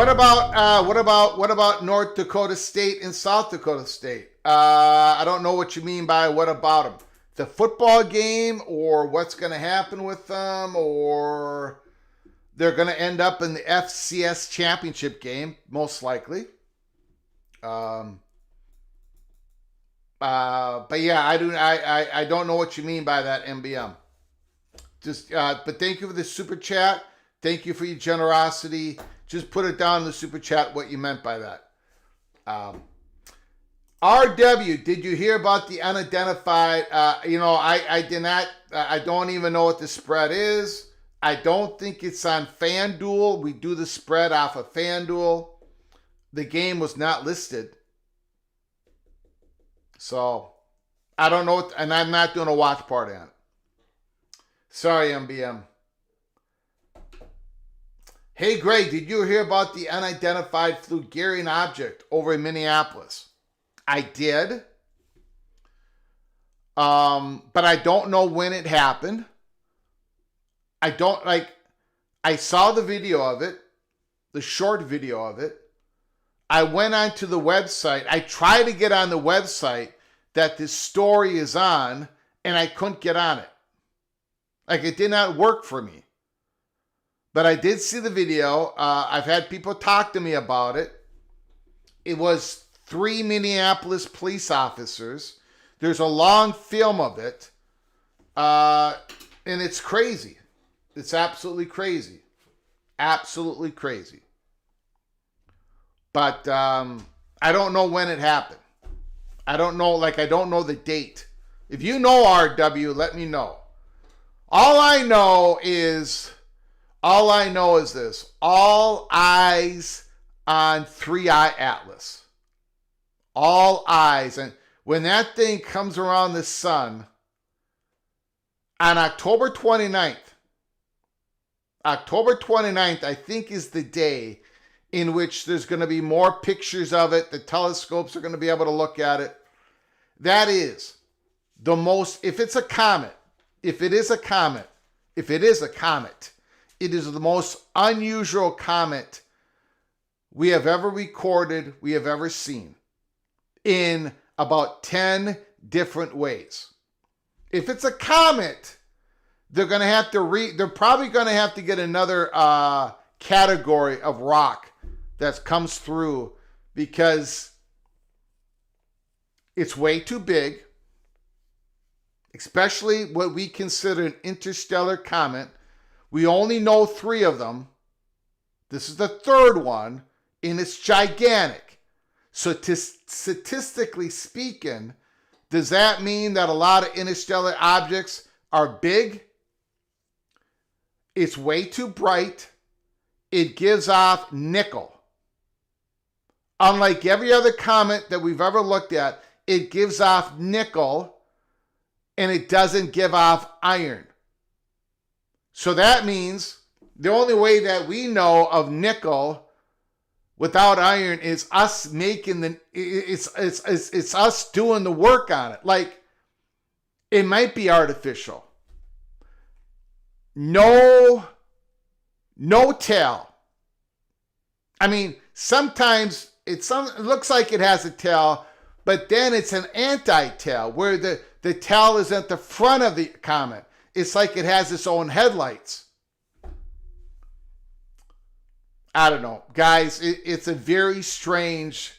What about North Dakota State and South Dakota State? I don't know what you mean by what about them. The football game, or what's going to happen with them, or they're going to end up in the FCS championship game, most likely. But yeah, I don't know what you mean by that, MBM. But thank you for the super chat. Thank you for your generosity. Just put it down in the super chat what you meant by that. RW, did you hear about the unidentified? I did not. I don't even know what the spread is. I don't think it's on FanDuel. We do the spread off of FanDuel. The game was not listed. So, I don't know, and I'm not doing a watch party on it. Sorry, MBM. Hey, Greg, did you hear about the unidentified Flugarian object over in Minneapolis? I did. But I don't know when it happened. I saw the video of it, the short video of it. I went onto the website. I tried to get on the website that this story is on, and I couldn't get on it. Like, it did not work for me. But I did see the video. I've had people talk to me about it. It was 3 Minneapolis police officers. There's a long film of it. And it's crazy. It's absolutely crazy. Absolutely crazy. But I don't know when it happened. I don't know the date. If you know RW, let me know. All I know is this. All eyes on 3-Eye Atlas. All eyes. And when that thing comes around the sun on October 29th, I think, is the day in which there's going to be more pictures of it. The telescopes are going to be able to look at it. That is the most, if it is a comet, it is the most unusual comet we have ever recorded, we have ever seen, in about 10 different ways. If it's a comet, they're probably going to have to get another category of rock that comes through, because it's way too big, especially what we consider an interstellar comet. We only know 3 of them. This is the 3rd one, and it's gigantic. So statistically speaking, does that mean that a lot of interstellar objects are big? It's way too bright. It gives off nickel. Unlike every other comet that we've ever looked at, it gives off nickel, and it doesn't give off iron. So that means the only way that we know of nickel without iron is us making it's us doing the work on it. Like, it might be artificial. No tail. I mean, sometimes it looks like it has a tail, but then it's an anti-tail where the tail is at the front of the comet. It's like it has its own headlights. I don't know. Guys, it's a very strange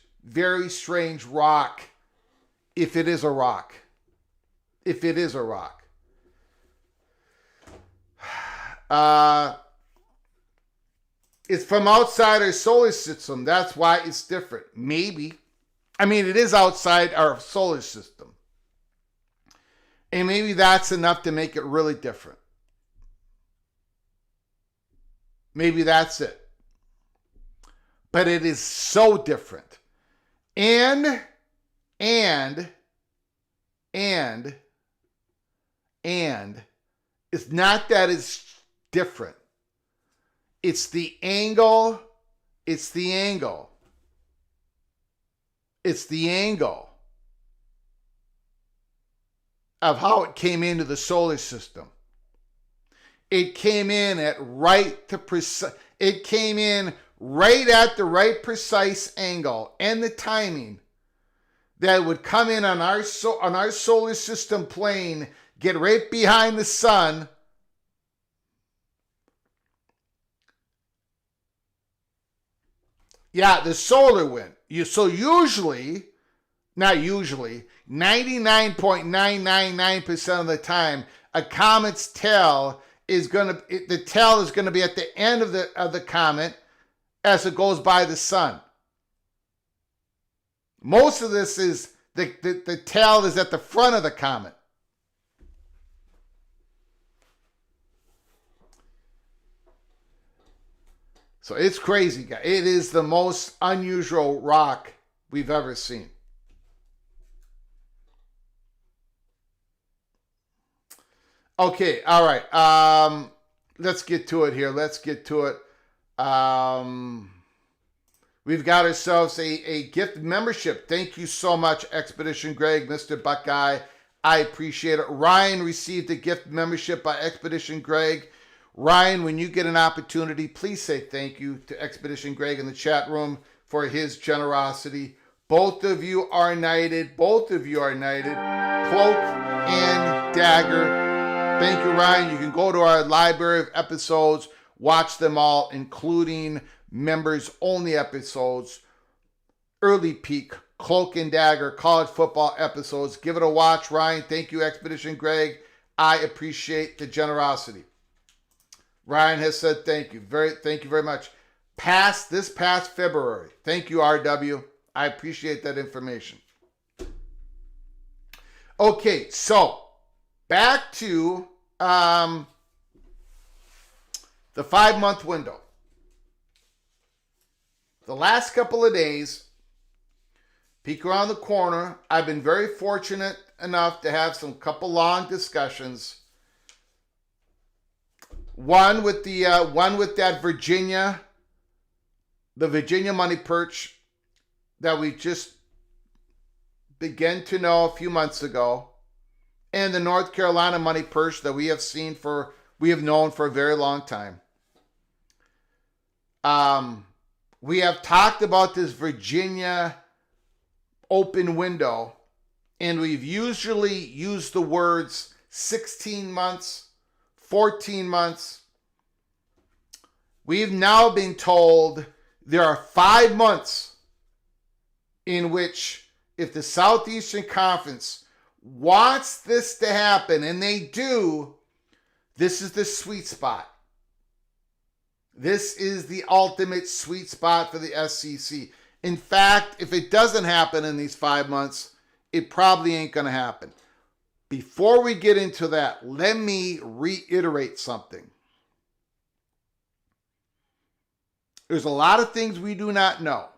rock, if it is a rock. If it is a rock. It's from outside our solar system. That's why it's different. Maybe. I mean, it is outside our solar system. And maybe that's enough to make it really different. Maybe that's it. But it is so different. And it's not that it's different. It's the angle. It's the angle of how it came into the solar system. It came in at it came in right at the right precise angle and the timing that would come in on our solar system plane, get right behind the sun, the solar wind. So usually, not usually, 99.999% of the time, a comet's tail is gonna be at the end of the comet as it goes by the sun. Most of this is the tail is at the front of the comet. So it's crazy, guys. It is the most unusual rock we've ever seen. Okay, all right. Let's get to it here. Let's get to it. We've got ourselves a gift membership. Thank you so much, Expedition Greg, Mr. Buckeye. I appreciate it. Ryan received a gift membership by Expedition Greg. Ryan, when you get an opportunity, please say thank you to Expedition Greg in the chat room for his generosity. Both of you are knighted. Both of you are knighted. Cloak and Dagger. Thank you, Ryan. You can go to our library of episodes, watch them all, including members-only episodes, Early Peak, Cloak and Dagger, college football episodes. Give it a watch, Ryan. Thank you, Expedition Greg. I appreciate the generosity. Ryan has said thank you. Thank you very much. This past February. Thank you, RW. I appreciate that information. Okay, so back to the 5-month window. The last couple of days, peek around the corner. I've been very fortunate enough to have some couple long discussions. One with that Virginia money perch that we just began to know a few months ago, and the North Carolina money perch that we have known for a very long time. We have talked about this Virginia open window, and we've usually used the words 16 months, 14 months. We've now been told there are 5 months in which, if the Southeastern Conference wants this to happen, and they do, this is the sweet spot. This is the ultimate sweet spot for the SEC. In fact, if it doesn't happen in these 5 months, it probably ain't going to happen. Before we get into that, let me reiterate something. There's a lot of things we do not know.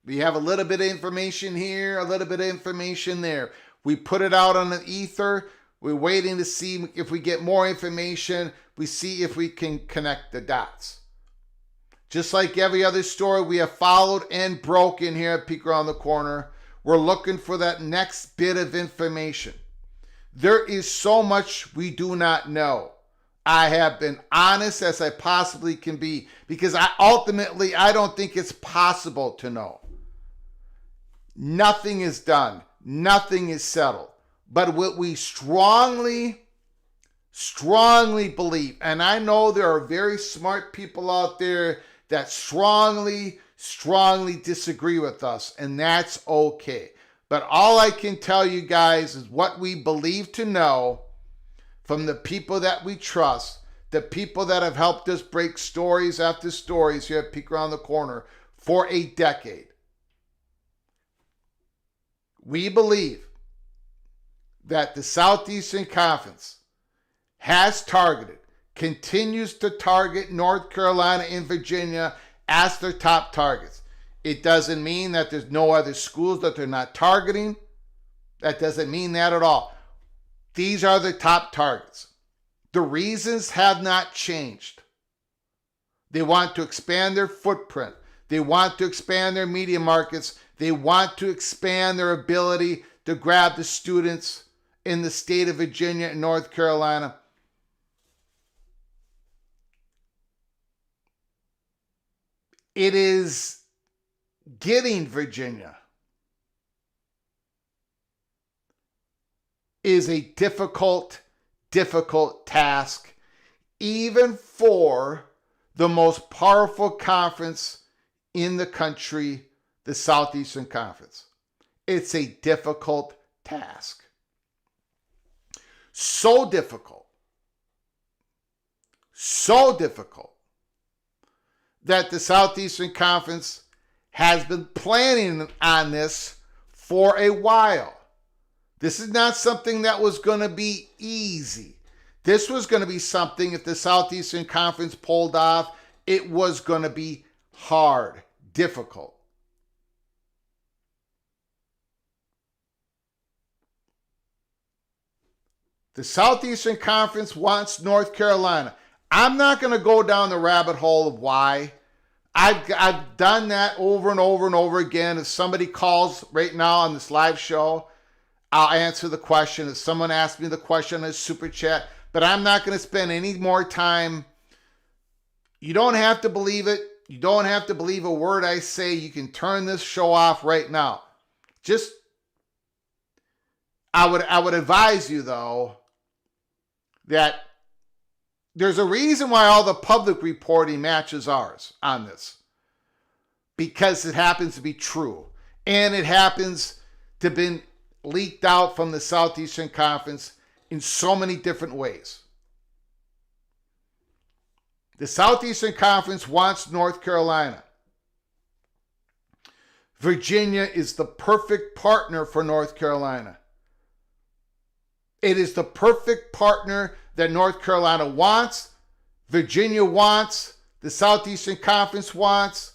We have a little bit of information here, a little bit of information there. We put it out on the ether. We're waiting to see if we get more information. We see if we can connect the dots. Just like every other story we have followed and broken here at Peek Around the Corner, we're looking for that next bit of information. There is so much we do not know. I have been honest as I possibly can be, because I don't think it's possible to know. Nothing is done. Nothing is settled. But what we strongly believe, and I know there are very smart people out there that strongly disagree with us, and that's okay. But all I can tell you guys is what we believe to know from the people that we trust, the people that have helped us break stories after stories here at Peek Around the Corner for a decade. We believe that the Southeastern Conference has targeted, continues to target North Carolina and Virginia as their top targets. It doesn't mean that there's no other schools that they're not targeting. That doesn't mean that at all. These are the top targets. The reasons have not changed. They want to expand their footprint. They want to expand their media markets. They want to expand their ability to grab the students in the state of Virginia and North Carolina. It is getting Virginia is a difficult task, even for the most powerful conference in the country, the Southeastern Conference. It's a difficult task. So difficult that the Southeastern Conference has been planning on this for a while. This is not something that was going to be easy. This was going to be something, if the Southeastern Conference pulled off, It was going to be hard, difficult. The Southeastern Conference wants North Carolina. I'm not going to go down the rabbit hole of why. I've done that over and over and over again. If somebody calls right now on this live show, I'll answer the question. If someone asks me the question on a super chat, but I'm not going to spend any more time. You don't have to believe it. You don't have to believe a word I say. You can turn this show off right now. I would advise you though that there's a reason why all the public reporting matches ours on this. Because it happens to be true. And it happens to have been leaked out from the Southeastern Conference in so many different ways. The Southeastern Conference wants North Carolina. Virginia is the perfect partner for North Carolina. It is the perfect partner that North Carolina wants, Virginia wants, the Southeastern Conference wants.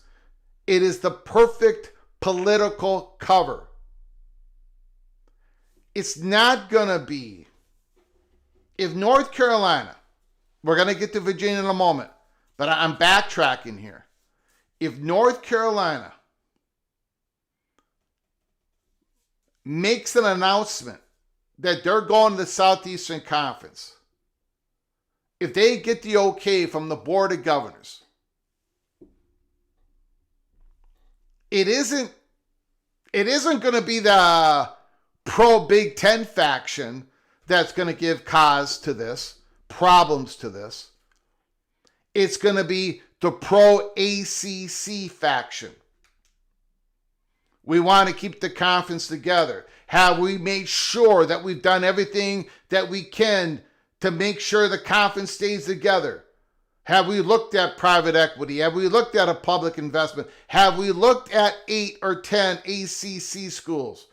It is the perfect political cover. It's not going to be, if North Carolina, we're going to get to Virginia in a moment, but I'm backtracking here. If North Carolina makes an announcement that they're going to the Southeastern Conference, if they get the okay from the Board of Governors, it isn't going to be the pro-Big Ten faction that's going to give cause to this, problems to this. It's going to be the pro-ACC faction. We want to keep the conference together. Have we made sure that we've done everything that we can to make sure the conference stays together? Have we looked at private equity? Have we looked at a public investment? Have we looked at 8 or 10 ACC schools?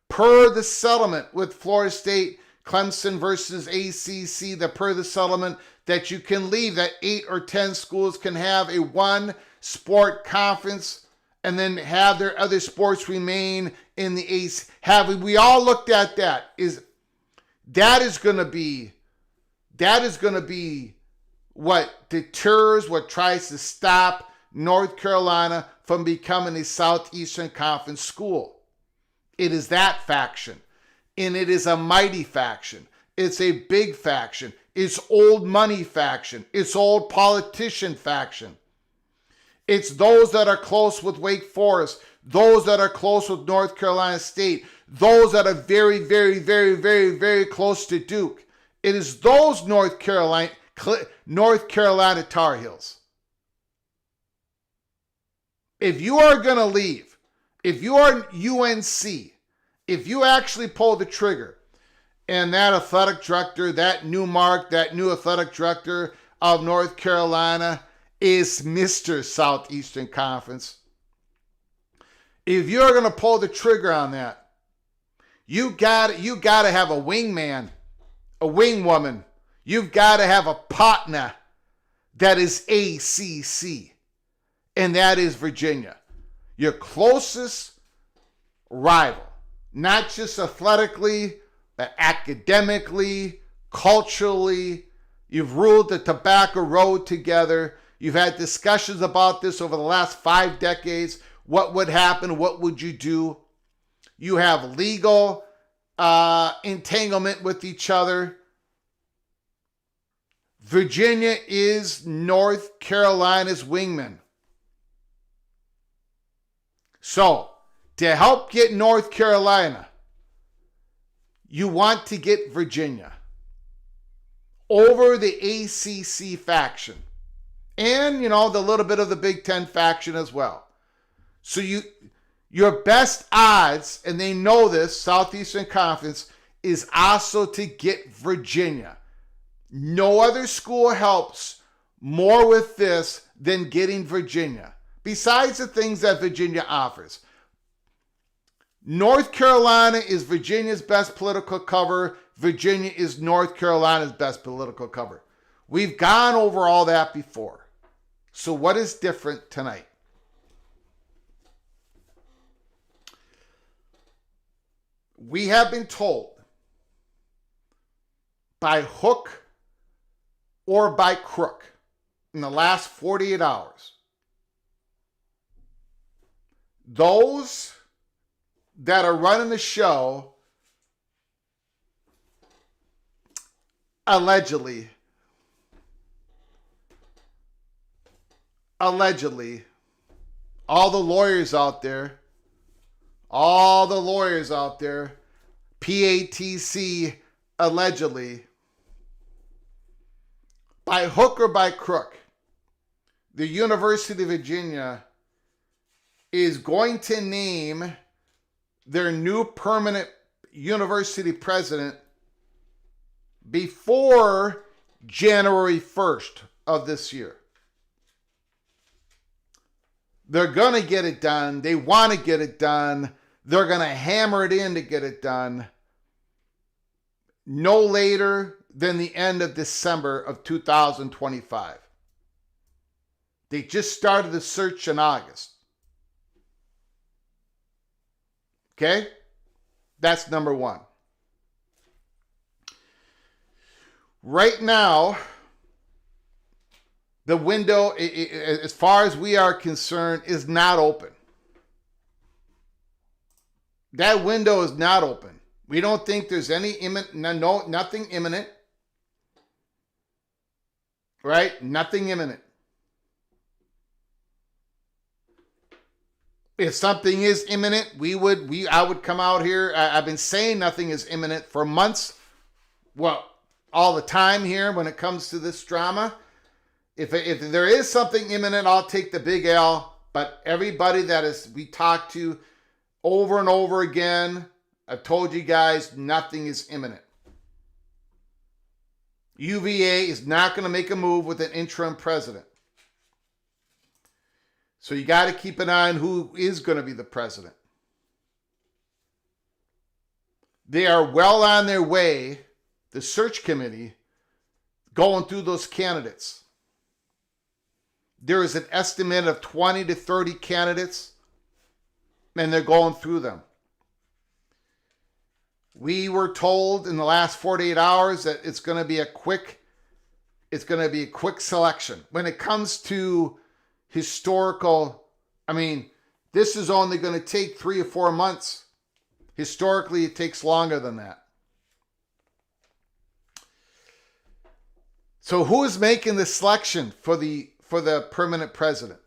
Per the settlement with Florida State, Clemson versus ACC, per the settlement that you can leave, that 8 or 10 schools can have a one sport conference and then have their other sports remain in the ACC. Have we all looked at that? That is going to be what deters, what tries to stop North Carolina from becoming a Southeastern Conference school. It is that faction. And it is a mighty faction. It's a big faction. It's old money faction. It's old politician faction. It's those that are close with Wake Forest, those that are close with North Carolina State, those that are very, very, very, very, very close to Duke. It is those North Carolina Tar Heels. If you are going to leave, if you are UNC, if you actually pull the trigger and that athletic director, that new athletic director of North Carolina is Mr. Southeastern Conference. If you're going to pull the trigger on that, you got to have a wingman, a wingwoman. You've got to have a partner that is ACC, and that is Virginia, your closest rival, not just athletically, but academically, culturally. You've ruled the Tobacco Road together. You've had discussions about this over the last 5 decades. What would happen? What would you do? You have legal entanglement with each other. Virginia is North Carolina's wingman. So, to help get North Carolina, you want to get Virginia over the ACC faction. And, the little bit of the Big Ten faction as well. So your best odds, and they know this, Southeastern Conference, is also to get Virginia. No other school helps more with this than getting Virginia, besides the things that Virginia offers. North Carolina is Virginia's best political cover. Virginia is North Carolina's best political cover. We've gone over all that before. So what is different tonight? We have been told by hook or by crook in the last 48 hours, those that are running the show allegedly, all the lawyers out there, PATC allegedly, by hook or by crook, the University of Virginia is going to name their new permanent university president before January 1st of this year. They're going to get it done. They want to get it done. They're going to hammer it in to get it done no later than the end of December of 2025. They just started the search in August. Okay? That's number one. Right now, the window, as far as we are concerned, is not open. That window is not open. We don't think there's any nothing imminent. Right? Nothing imminent. If something is imminent, I would come out here. I've been saying nothing is imminent for months. Well, all the time here when it comes to this drama. If there is something imminent, I'll take the big L. But everybody we talked to over and over again, I've told you guys, nothing is imminent. UVA is not going to make a move with an interim president. So you got to keep an eye on who is going to be the president. They are well on their way, the search committee, going through those candidates. There is an estimate of 20 to 30 candidates, and they're going through them. We were told in the last 48 hours that it's going to be a quick selection. When it comes to historical, this is only going to take 3 or 4 months. Historically, it takes longer than that. So who is making the selection for the permanent president?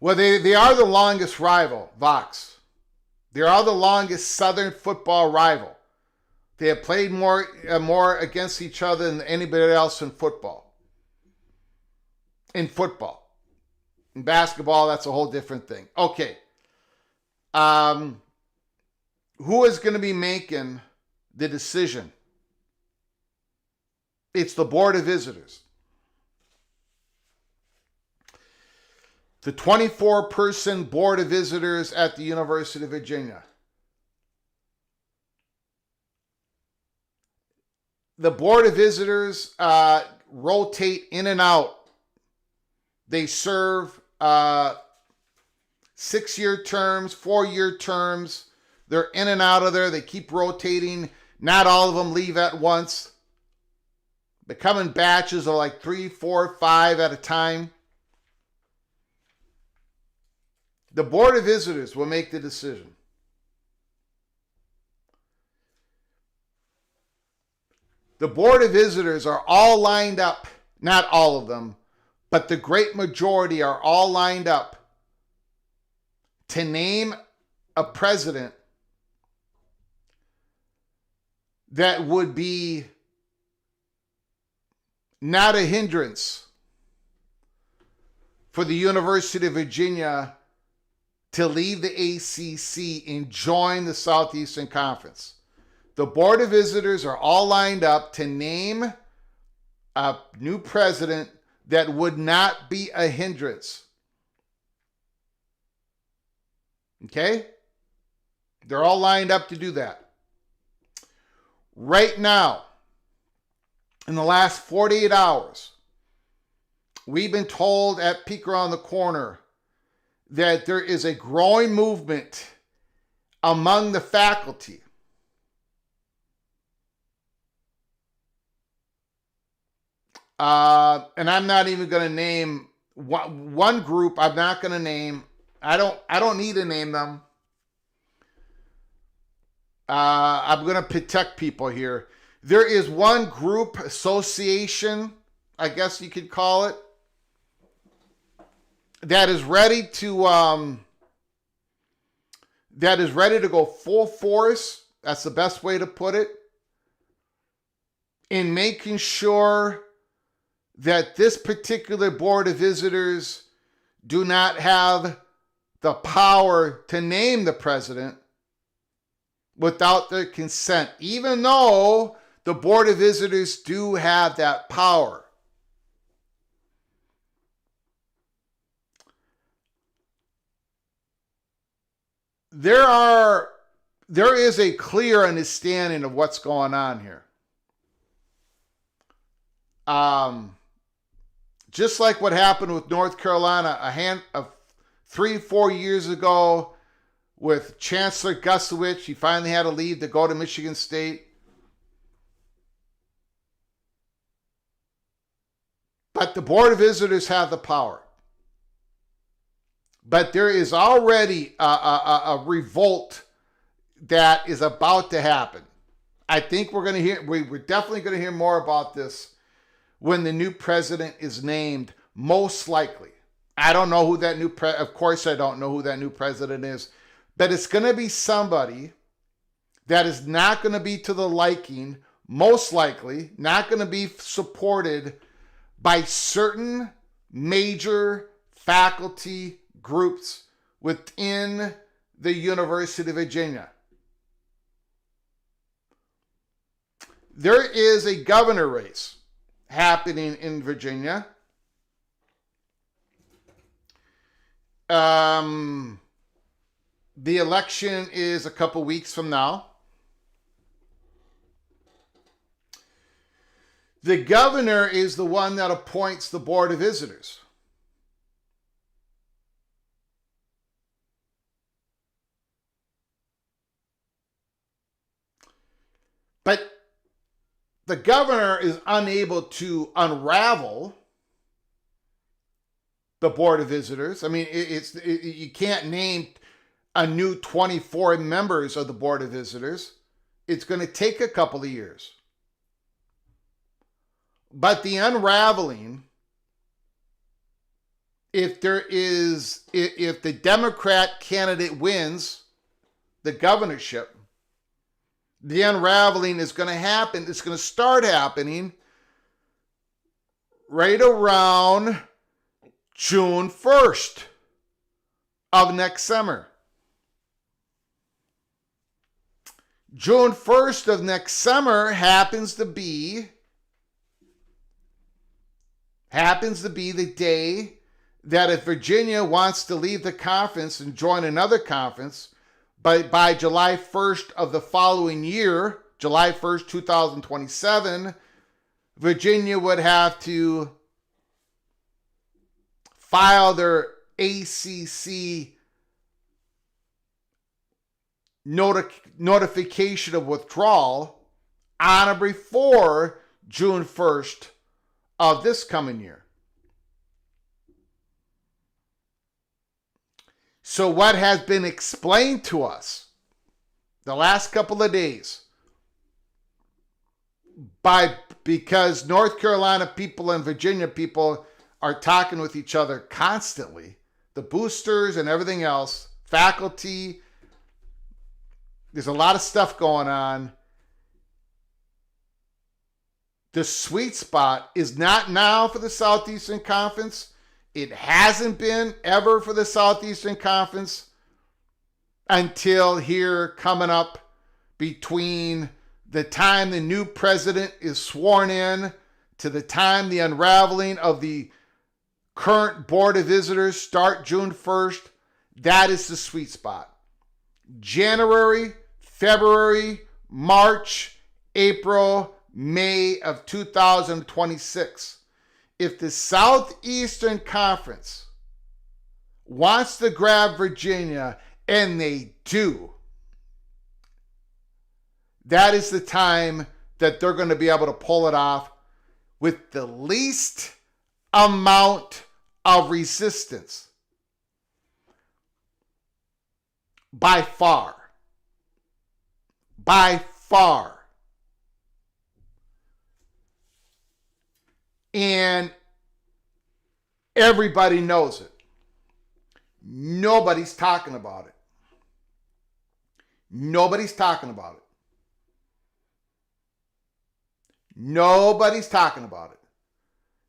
Well, they are the longest rival, Vox. They are the longest Southern football rival. They have played more against each other than anybody else in football. In basketball, that's a whole different thing. Okay. Who is going to be making the decision? It's the Board of Visitors. The 24-person Board of Visitors at the University of Virginia. The Board of Visitors rotate in and out. They serve 6-year terms, 4-year terms. They're in and out of there. They keep rotating. Not all of them leave at once. They come in batches of like 3, 4, 5 at a time. The Board of Visitors will make the decision. The Board of Visitors are all lined up, not all of them, but the great majority are all lined up to name a president that would be not a hindrance for the University of Virginia to leave the ACC and join the Southeastern Conference. The Board of Visitors are all lined up to name a new president that would not be a hindrance. Okay? They're all lined up to do that. Right now, in the last 48 hours, we've been told at Peek Around the Corner that there is a growing movement among the faculty and I'm not even going to name one group. I'm not going to name. I don't need to name them. I'm going to protect people here. There is one group, association, I guess you could call it, that is ready to go full force. That's the best way to put it. In making sure that this particular Board of Visitors do not have the power to name the president without their consent, even though the Board of Visitors do have that power. There is a clear understanding of what's going on here. Just like what happened with North Carolina 3-4 years ago with Chancellor Gusowich. He finally had to leave to go to Michigan State. But the Board of Visitors have the power. But there is already a revolt that is about to happen. I think we're definitely going to hear more about this when the new president is named, most likely. I don't know who that of course I don't know who that new president is, but it's going to be somebody that is not going to be to the liking, most likely, not going to be supported by certain major faculty groups within the University of Virginia. There is a governor race happening in Virginia. The election is a couple weeks from now. The governor is the one that appoints the Board of Visitors. But the governor is unable to unravel the Board of Visitors. I mean, you can't name a new 24 members of the Board of Visitors. It's going to take a couple of years. But the unraveling, if the Democrat candidate wins the governorship, the unraveling is going to happen. It's going to start happening right around June 1st of next summer. June 1st of next summer happens to be the day that if Virginia wants to leave the conference and join another conference, by July 1st of the following year, July 1st, 2027, Virginia would have to file their ACC notification of withdrawal on or before June 1st of this coming year. So what has been explained to us the last couple of days because North Carolina people and Virginia people are talking with each other constantly, the boosters and everything else, faculty, there's a lot of stuff going on. The sweet spot is not now for the Southeastern Conference. It hasn't been ever for the Southeastern Conference until here coming up between the time the new president is sworn in to the time the unraveling of the current Board of Visitors start June 1st. That is the sweet spot. January, February, March, April, May of 2026. If the Southeastern Conference wants to grab Virginia, and they do, that is the time that they're going to be able to pull it off with the least amount of resistance. By far. By far. And everybody knows it. Nobody's talking about it. Nobody's talking about it. Nobody's talking about it.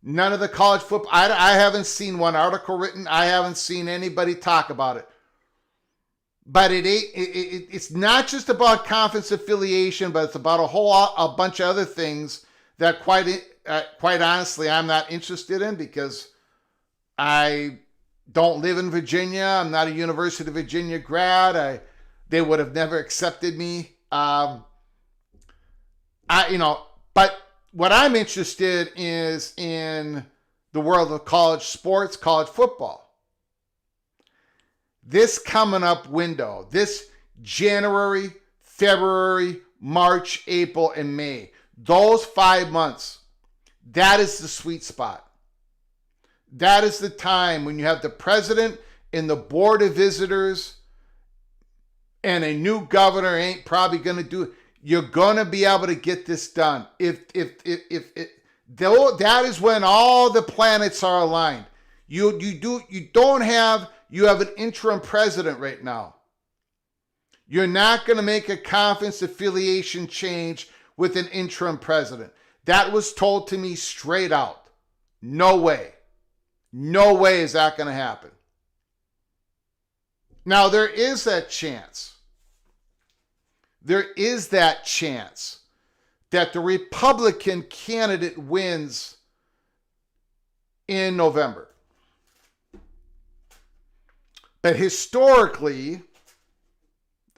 None of the college football, I haven't seen one article written. I haven't seen anybody talk about it. But it's not just about conference affiliation, but it's about a bunch of other things that quite honestly I'm not interested in, because I don't live in Virginia. I'm not a University of Virginia grad. They would have never accepted me. But what I'm interested is in the world of college sports, college football. This coming up window, this January, February, March, April, and May, those 5 months, that is the sweet spot. That is the time when you have the president and the board of visitors, and a new governor ain't probably going to do it. You're going to be able to get this done. That is when all the planets are aligned. You have an interim president right now. You're not going to make a conference affiliation change with an interim president. That was told to me straight out. No way. No way is that going to happen. Now, there is that chance. There is that chance that the Republican candidate wins in November. But historically,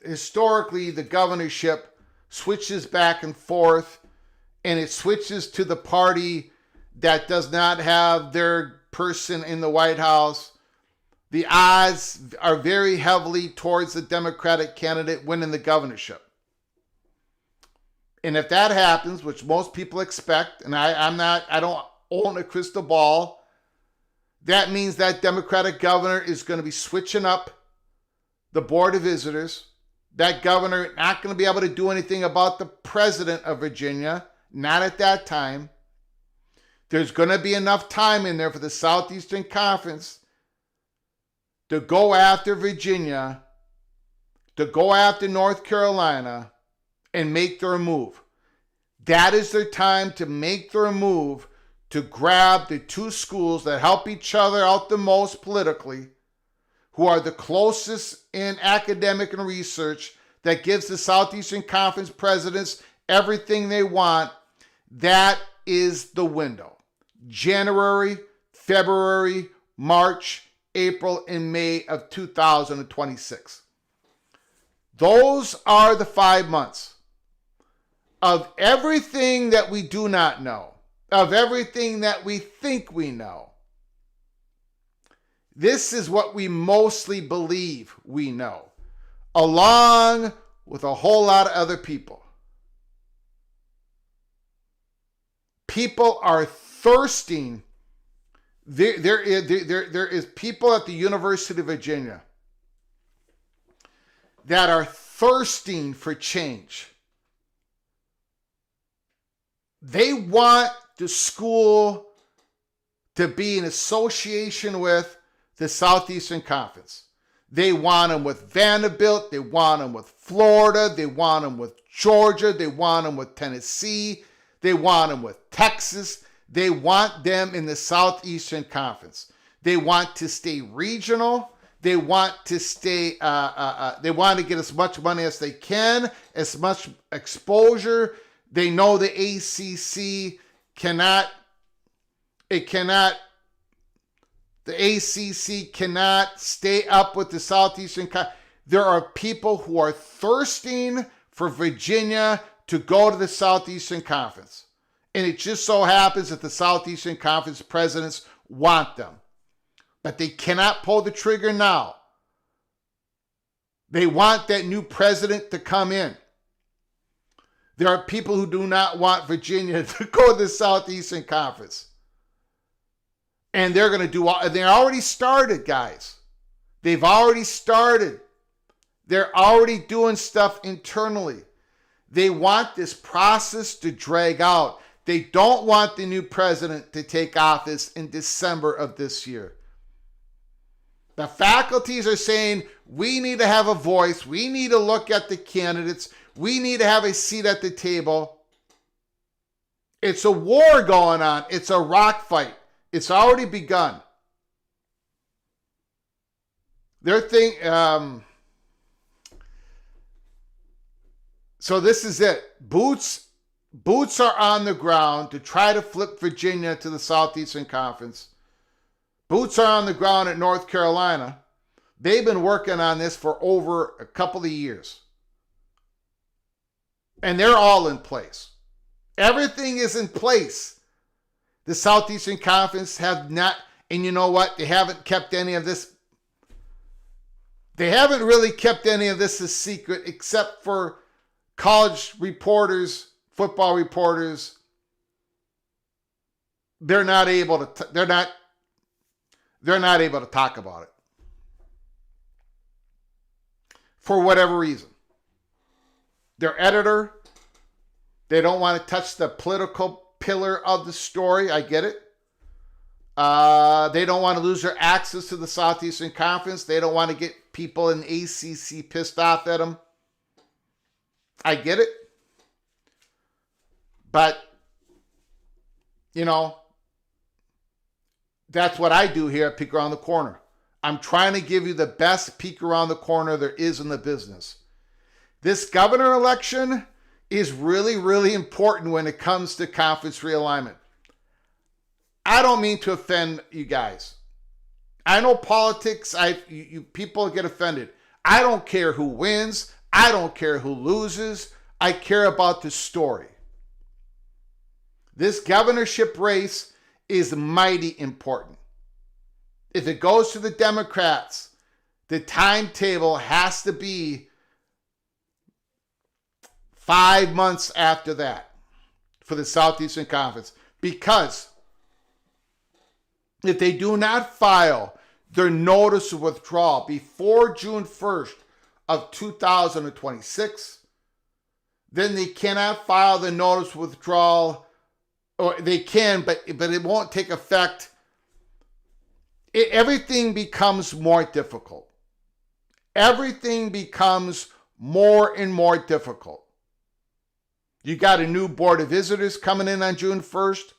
the governorship switches back and forth, and it switches to the party that does not have their person in the White House. The odds are very heavily towards the Democratic candidate winning the governorship. And if that happens, which most people expect, and I don't own a crystal ball, that means that Democratic governor is going to be switching up the board of visitors. That governor not going to be able to do anything about the president of Virginia, not at that time. There's going to be enough time in there for the Southeastern Conference to go after Virginia, to go after North Carolina, and make their move. That is their time to make their move, to grab the two schools that help each other out the most politically, who are the closest in academic and research, that gives the Southeastern Conference presidents everything they want. That is the window. January, February, March, April, and May of 2026. Those are the 5 months of everything that we do not know, of everything that we think we know. This is what we mostly believe we know, along with a whole lot of other people. People are thirsting. There is people at the University of Virginia that are thirsting for change. They want the school to be in association with the Southeastern Conference. They want them with Vanderbilt. They want them with Florida. They want them with Georgia. They want them with Tennessee. They want them with Texas. They want them in the Southeastern Conference. They want to stay regional. They want to stay. They want to get as much money as they can, as much exposure. They know the ACC cannot. It cannot. The ACC cannot stay up with the Southeastern Conference. there are people who are thirsting for Virginia to go to the Southeastern Conference. And it just so happens that the Southeastern Conference presidents want them. But they cannot pull the trigger now. They want that new president to come in. There are people who do not want Virginia to go to the Southeastern Conference. And they're going to do all, they already started, guys. They've already started. They're already doing stuff internally. They want this process to drag out. They don't want the new president to take office in December of this year. The faculties are saying, we need to have a voice. We need to look at the candidates. We need to have a seat at the table. It's a war going on. It's a rock fight. It's already begun. They're so this is it. Boots are on the ground to try to flip Virginia to the Southeastern Conference. Boots are on the ground at North Carolina. They've been working on this for over a couple of years. And they're all in place. Everything is in place. The Southeastern Conference have not, and you know what? They haven't kept any of this. They haven't really kept any of this a secret except for college reporters, football reporters. They're not able to talk about it. For whatever reason. Their editor, they don't want to touch the political pillar of the story. I get it. They don't want to lose their access to the Southeastern Conference. They don't want to get people in ACC pissed off at them. I get it. But, you know, that's what I do here at Peek Around the Corner. I'm trying to give you the best peek around the corner there is in the business. This governor election is really, really important when it comes to conference realignment. I don't mean to offend you guys. I know politics, you people get offended. I don't care who wins. I don't care who loses. I care about the story. This governorship race is mighty important. If it goes to the Democrats, the timetable has to be 5 months after that for the Southeastern Conference. Because if they do not file their notice of withdrawal before June 1st of 2026, then they cannot file the notice of withdrawal, or they can, but it won't take effect. Everything becomes more difficult. Everything becomes more and more difficult. You got a new board of visitors coming in on June 1st.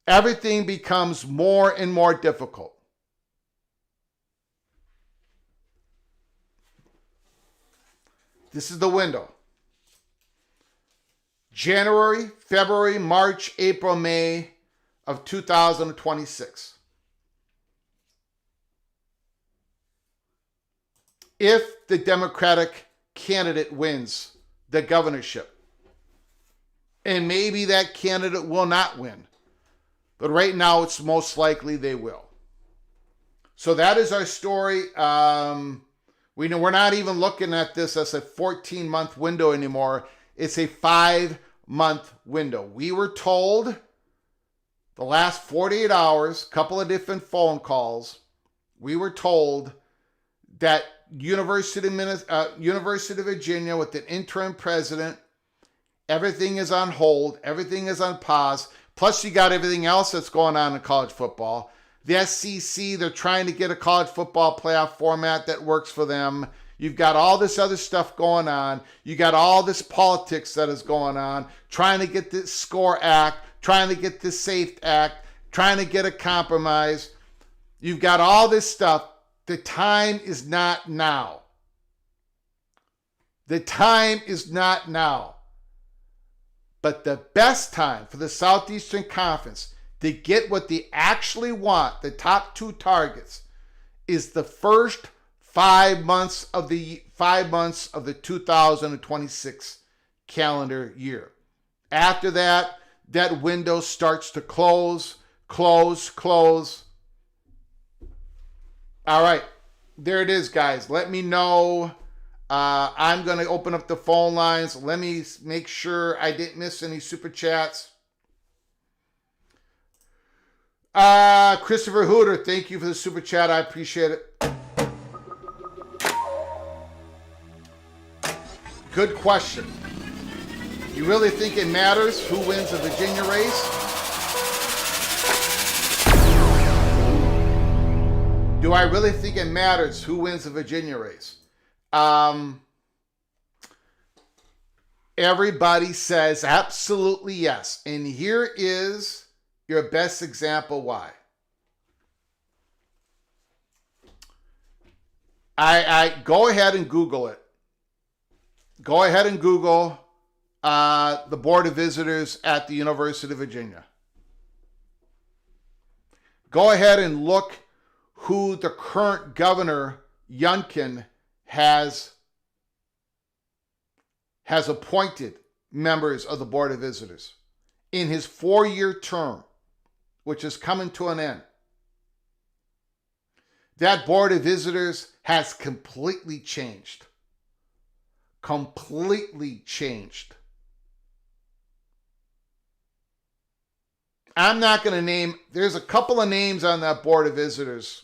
Everything becomes more and more difficult. This is the window. January, February, March, April, May of 2026. If the Democratic candidate wins the governorship, and maybe that candidate will not win, but right now it's most likely they will. So that is our story. We know we're not even looking at this as a 14-month window anymore. It's a 5-month window. We were told the last 48 hours, couple of different phone calls, we were told that University of Virginia with the interim president, everything is on hold, everything is on pause. Plus you got everything else that's going on in college football. The SEC, they're trying to get a college football playoff format that works for them. You've got all this other stuff going on. You got all this politics that is going on, trying to get this SCORE Act, trying to get this SAFE Act, trying to get a compromise. You've got all this stuff. The time is not now. The time is not now. But the best time for the Southeastern Conference to get what they actually want, the top two targets, is the first 5 months of the 2026 calendar year. After that, that window starts to close. All right, there it is, guys. Let me know. I'm going to open up the phone lines. Let me make sure I didn't miss any super chats. Christopher Hooter, thank you for the super chat. I appreciate it. Good question. You really think it matters who wins the Virginia race? Do I really think it matters who wins the Virginia race? Everybody says absolutely yes. And here is your best example why. I go ahead and Google it. Go ahead and Google the Board of Visitors at the University of Virginia. Go ahead and look who the current governor, Youngkin, has appointed members of the Board of Visitors in his 4-year term, which is coming to an end. That Board of Visitors has completely changed. Completely changed. I'm not going to name, there's a couple of names on that Board of Visitors.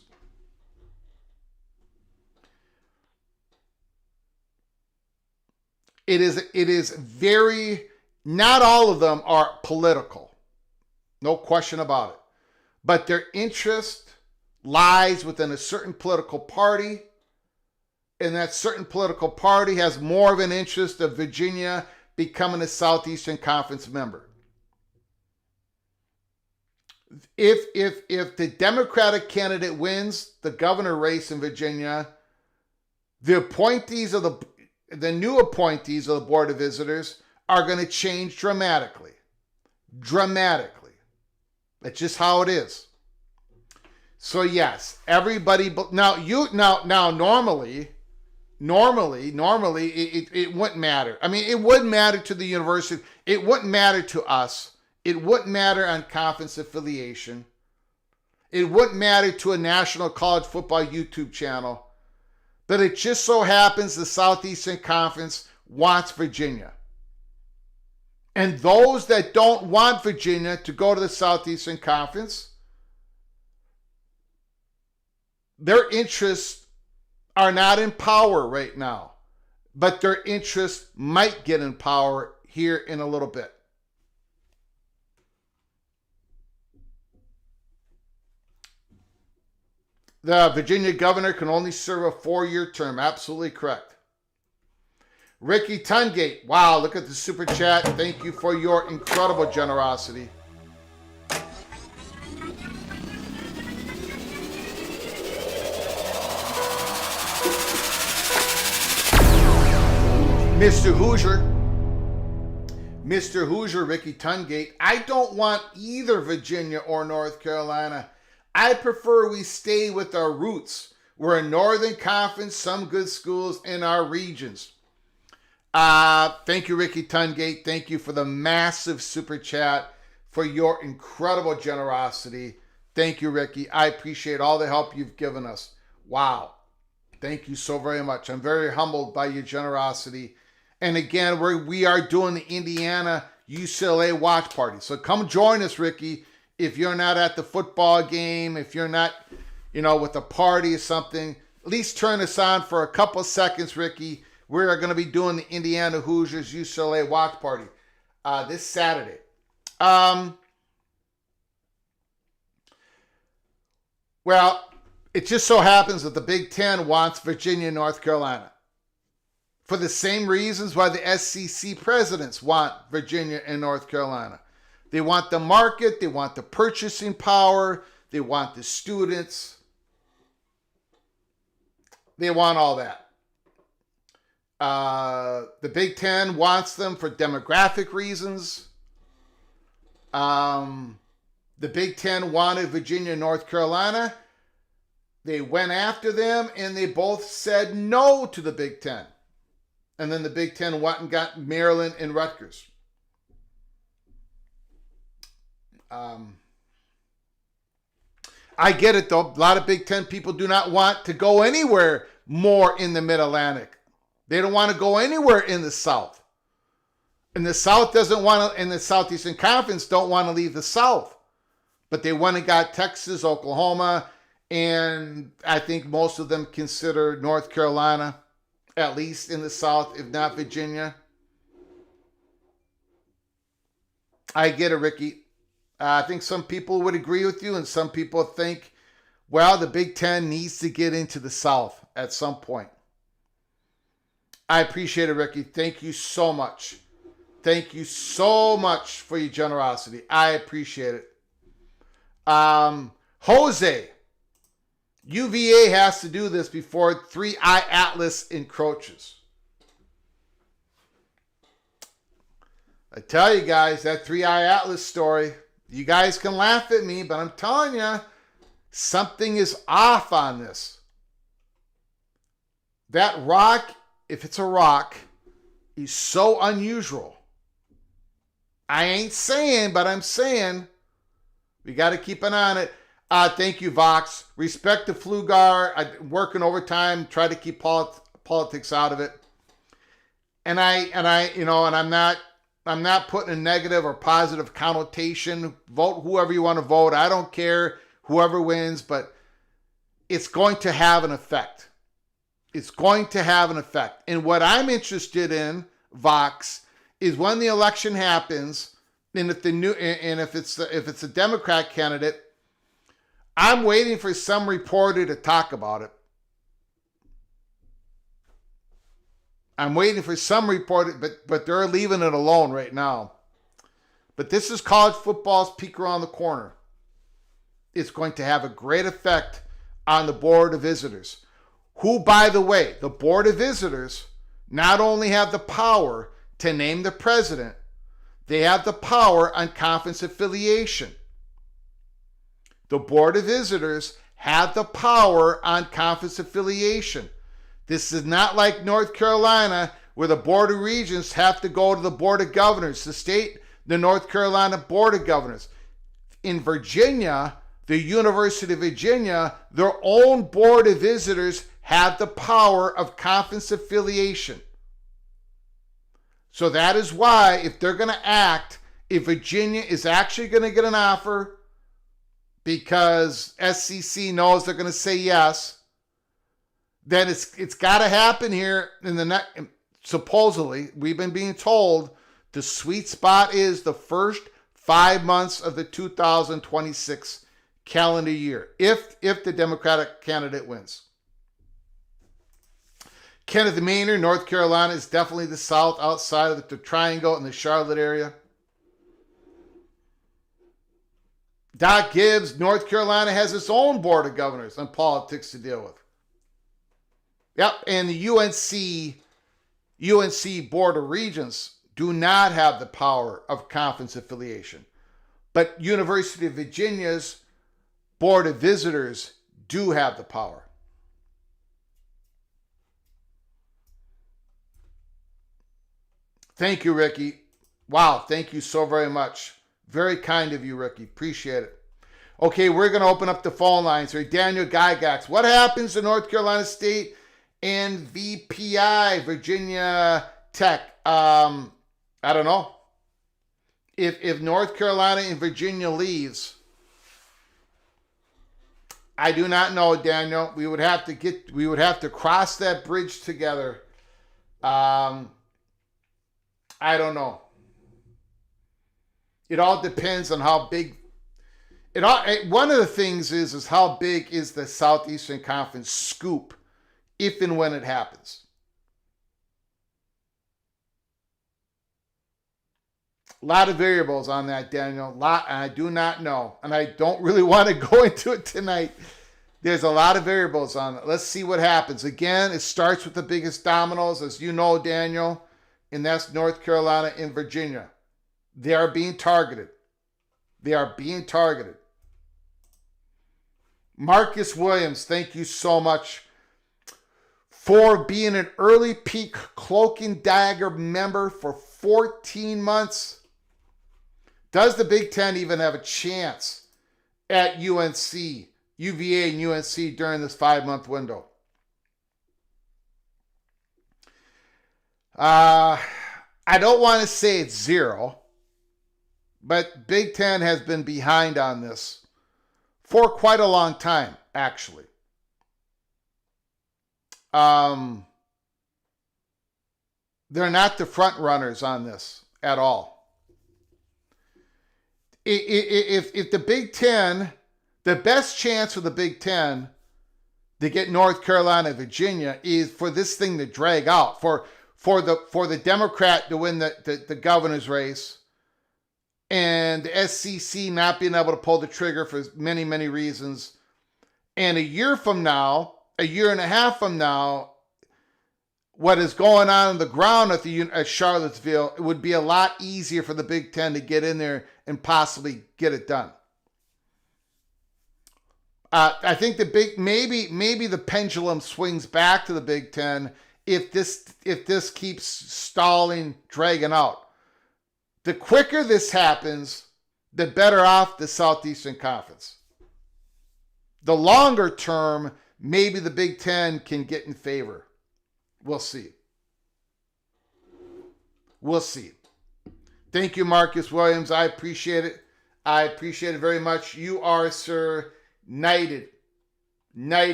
It is very, not all of them are political. No question about it. But their interest lies within a certain political party, and that certain political party has more of an interest of Virginia becoming a Southeastern Conference member. If the Democratic candidate wins the governor race in Virginia, the new appointees of the Board of Visitors are going to change dramatically. Dramatically. That's just how it is. So yes, everybody. Now normally it wouldn't matter. I mean, it wouldn't matter to the university. It wouldn't matter to us. It wouldn't matter on conference affiliation. It wouldn't matter to a national college football YouTube channel. But it just so happens the Southeastern Conference wants Virginia. And those that don't want Virginia to go to the Southeastern Conference, their interests are not in power right now. But their interests might get in power here in a little bit. The Virginia governor can only serve a 4-year term. Absolutely correct. Ricky Tungate. Wow, look at the super chat. Thank you for your incredible generosity. Mr. Hoosier, Ricky Tungate. I don't want either Virginia or North Carolina. I prefer we stay with our roots. We're a Northern Conference, some good schools in our regions. Thank you, Ricky Tungate. Thank you for the massive super chat, for your incredible generosity. Thank you, Ricky. I appreciate all the help you've given us. Wow. Thank you so very much. I'm very humbled by your generosity. And again, we are doing the Indiana UCLA watch party. So come join us, Ricky. If you're not at the football game, if you're not, with a party or something, at least turn us on for a couple seconds, Ricky. We're going to be doing the Indiana Hoosiers UCLA watch party this Saturday. Well, it just so happens that the Big Ten wants Virginia and North Carolina for the same reasons why the SEC presidents want Virginia and North Carolina. They want the market, they want the purchasing power, they want the students. They want all that. The Big Ten wants them for demographic reasons. The Big Ten wanted Virginia and North Carolina They went after them, and they both said no to the Big Ten. And then the Big Ten went and got Maryland and Rutgers. I get it, though. A lot of Big Ten people do not want to go anywhere more in the Mid-Atlantic. They don't want to go anywhere in the South. And the South doesn't want to, and the Southeastern Conference don't want to leave the South. But they went and got Texas, Oklahoma, and I think most of them consider North Carolina, at least in the South, if not Virginia. I get it, Ricky. I think some people would agree with you, and some people think, well, the Big Ten needs to get into the South at some point. I appreciate it, Ricky. Thank you so much. Thank you so much for your generosity. I appreciate it. Jose, UVA has to do this before 3i Atlas encroaches. I tell you guys, that 3i Atlas story, you guys can laugh at me, but I'm telling you, something is off on this. That rock, if it's a rock, is so unusual. I ain't saying, but I'm saying we got to keep an eye on it. Thank you, Vox. Respect to Flugar. I'm working overtime, try to keep politics out of it. And I'm not putting a negative or positive connotation. Vote whoever you want to vote. I don't care whoever wins, but it's going to have an effect. It's going to have an effect. And what I'm interested in, Vox, is when the election happens, and if it's a Democrat candidate, I'm waiting for some reporter to talk about it. I'm waiting for some reporter, but they're leaving it alone right now. But this is college football's peek around the corner. It's going to have a great effect on the Board of Visitors, who, by the way, the Board of Visitors not only have the power to name the president, they have the power on conference affiliation. The Board of Visitors have the power on conference affiliation. This is not like North Carolina, where the Board of Regents have to go to the Board of Governors, the North Carolina Board of Governors. In Virginia, the University of Virginia, their own Board of Visitors have the power of conference affiliation. So that is why, if they're going to act, if Virginia is actually going to get an offer, because SEC knows they're going to say yes, then it's got to happen here in the next. Supposedly, we've been being told the sweet spot is the first 5 months of the 2026 calendar year, if the Democratic candidate wins. Kenneth Maynard, North Carolina is definitely the South, outside of the Triangle and the Charlotte area. Doc Gibbs, North Carolina has its own Board of Governors and politics to deal with. Yep, and the UNC Board of Regents do not have the power of conference affiliation. But University of Virginia's Board of Visitors do have the power. Thank you, Ricky. Wow, thank you so very much. Very kind of you, Ricky. Appreciate it. Okay, we're going to open up the phone lines here. Daniel Gygax, what happens to North Carolina State and VPI, Virginia Tech? I don't know. If North Carolina and Virginia leaves, I do not know, Daniel. We would have to cross that bridge together. I don't know. It all depends on how big. One of the things is how big is the Southeastern Conference scoop, if and when it happens. A lot of variables on that, Daniel. I do not know, and I don't really want to go into it tonight. There's a lot of variables on it. Let's see what happens. Again, it starts with the biggest dominoes, as you know, Daniel, and that's North Carolina and Virginia. They are being targeted. They are being targeted. Marcus Williams, thank you so much for being an early peak Cloak and Dagger member for 14 months. Does the Big Ten even have a chance at UNC, UVA and UNC during this 5-month window? I don't want to say it's zero, but Big Ten has been behind on this for quite a long time, actually. They're not the front runners on this at all. If the Big Ten, the best chance for the Big Ten to get North Carolina, Virginia is for this thing to drag out, for the Democrat to win the governor's race, and the SEC not being able to pull the trigger for many, many reasons. And a year from now, a year and a half from now, what is going on the ground at Charlottesville, it would be a lot easier for the Big Ten to get in there and possibly get it done. I think maybe the pendulum swings back to the Big Ten if this keeps stalling, dragging out. The quicker this happens, the better off the Southeastern Conference. The longer term, maybe the Big Ten can get in favor. We'll see. We'll see. Thank you, Marcus Williams. I appreciate it. I appreciate it very much. You are, sir, knighted,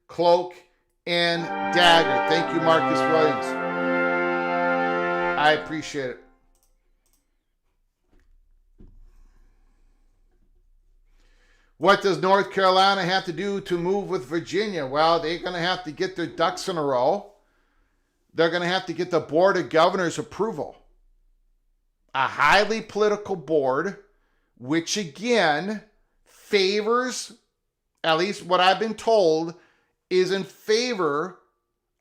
cloak, and dagger. Thank you, Marcus Williams. I appreciate it. What does North Carolina have to do to move with Virginia? Well, they're going to have to get their ducks in a row. They're going to have to get the Board of Governors approval. A highly political board, which again favors, at least what I've been told, is in favor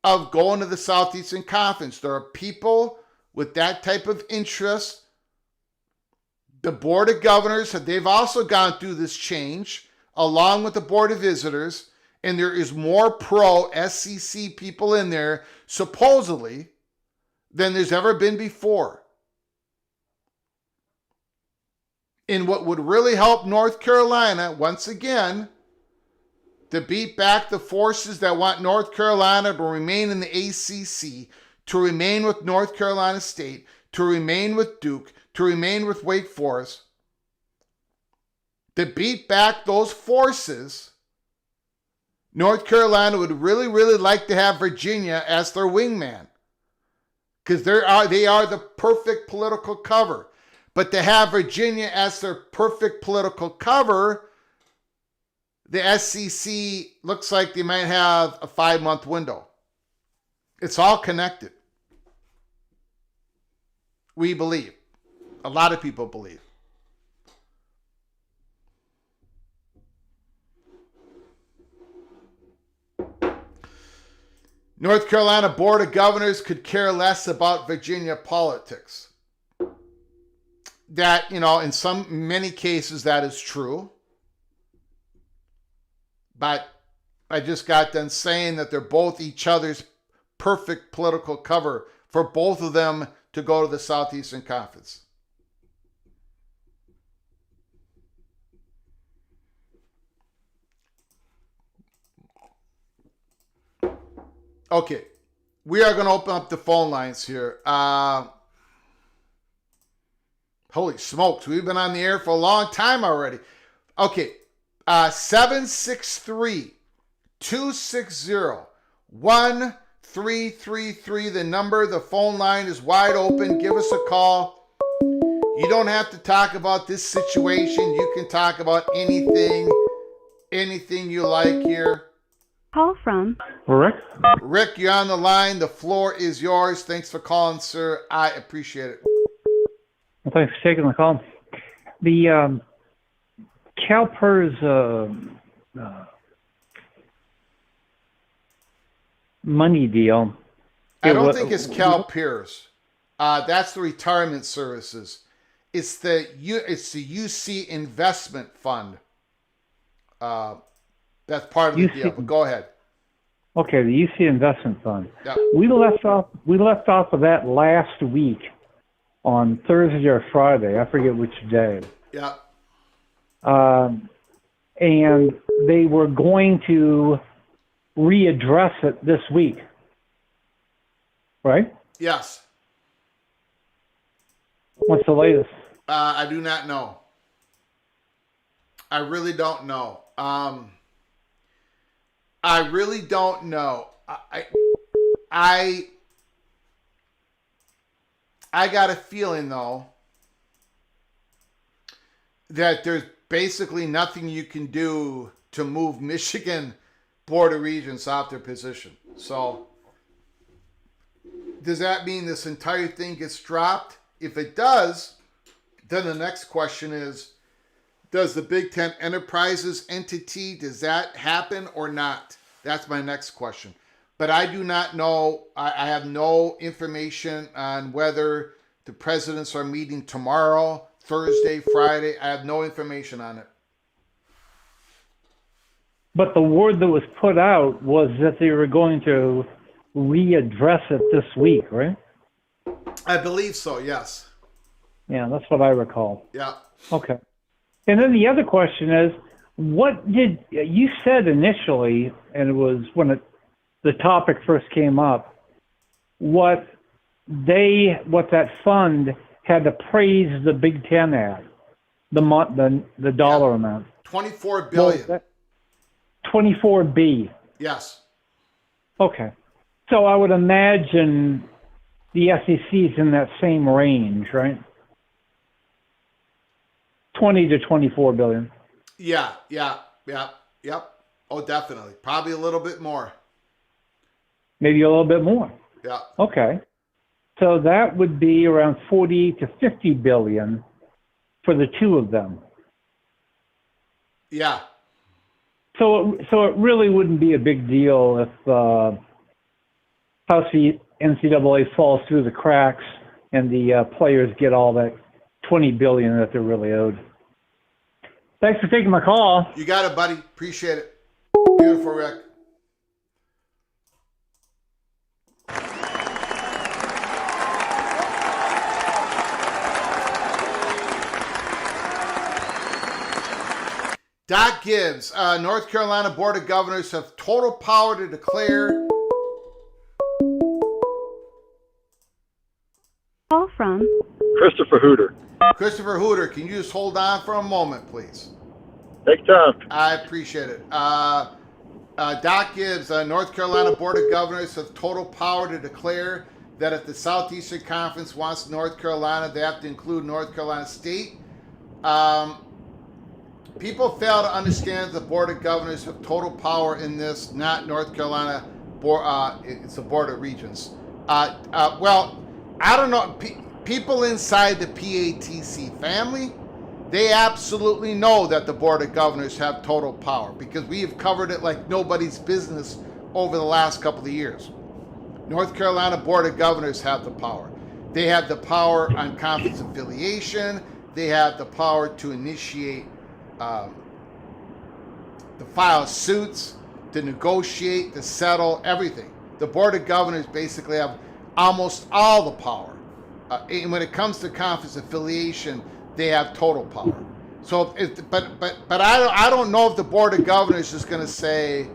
of going to the Southeastern Conference. There are people with that type of interest. The Board of Governors, they've also gone through this change along with the Board of Visitors, and there is more pro-SEC people in there, supposedly, than there's ever been before. And what would really help North Carolina, once again, to beat back the forces that want North Carolina to remain in the ACC, to remain with North Carolina State, to remain with Duke, to remain with Wake Forest, to beat back those forces, North Carolina would really, really like to have Virginia as their wingman, because they are the perfect political cover. But to have Virginia as their perfect political cover, the SEC looks like they might have a 5-month window. It's all connected. We believe. A lot of people believe. North Carolina Board of Governors could care less about Virginia politics. That, in many cases that is true. But I just got done saying that they're both each other's perfect political cover for both of them to go to the Southeastern Conference. Okay, we are going to open up the phone lines here. Holy smokes, we've been on the air for a long time already. Okay, 763-260-1333, the number. The phone line is wide open. Give us a call. You don't have to talk about this situation. You can talk about anything you like here. Call from Rick. Rick, you're on the line. The floor is yours. Thanks for calling, sir. I appreciate it. Well, thanks for taking the call. The CalPERS money deal. I don't think it's CalPERS. That's the retirement services. It's the UC Investment Fund. That's part of the deal. But go ahead. Okay, the UC Investment Fund. Yeah. We left off of that last week on Thursday or Friday. I forget which day. Yeah. And they were going to readdress it this week, right? Yes. What's the latest? I do not know. I really don't know. I really don't know. I got a feeling though that there's basically nothing you can do to move Michigan Board of Regents off their position. So does that mean this entire thing gets dropped? If it does, then the next question is, does the Big Ten Enterprises entity, does that happen or not? That's my next question. But I do not know. I have no information on whether the presidents are meeting tomorrow, Thursday, Friday. I have no information on it. But the word that was put out was that they were going to readdress it this week, right? I believe so, yes. Yeah, that's what I recall. Yeah. Okay. And then the other question is, what did you said initially, and it was when the topic first came up, what that fund had appraised the Big Ten at, the dollar amount. $24 billion. 24B. Yes. Okay. So I would imagine the SEC is in that same range, right? 20 to 24 billion. Yeah. Oh, definitely. Probably a little bit more. Maybe a little bit more. Yeah. Okay. So that would be around 40 to 50 billion for the two of them. Yeah. So it really wouldn't be a big deal if House NCAA falls through the cracks and the players get all that 20 billion that they're really owed. Thanks for taking my call. You got it, buddy. Appreciate it. Beautiful, Rick. Doc Gibbs, North Carolina Board of Governors have total power to declare. Call from Christopher Hooter. Christopher Hooter, can you just hold on for a moment, please? Take time. I appreciate it. Doc Gibbs, North Carolina Board of Governors have total power to declare that if the Southeastern Conference wants North Carolina, they have to include North Carolina State. People fail to understand the Board of Governors have total power in this, not North Carolina. It's the Board of Regents. Well, I don't know. People inside the PATC family, they absolutely know that the Board of Governors have total power because we have covered it like nobody's business over the last couple of years. North Carolina Board of Governors have the power. They have the power on conference affiliation. They have the power to initiate, to file suits, to negotiate, to settle, everything. The Board of Governors basically have almost all the power. And when it comes to conference affiliation, they have total power. So, but I don't know if the Board of Governors is going to say,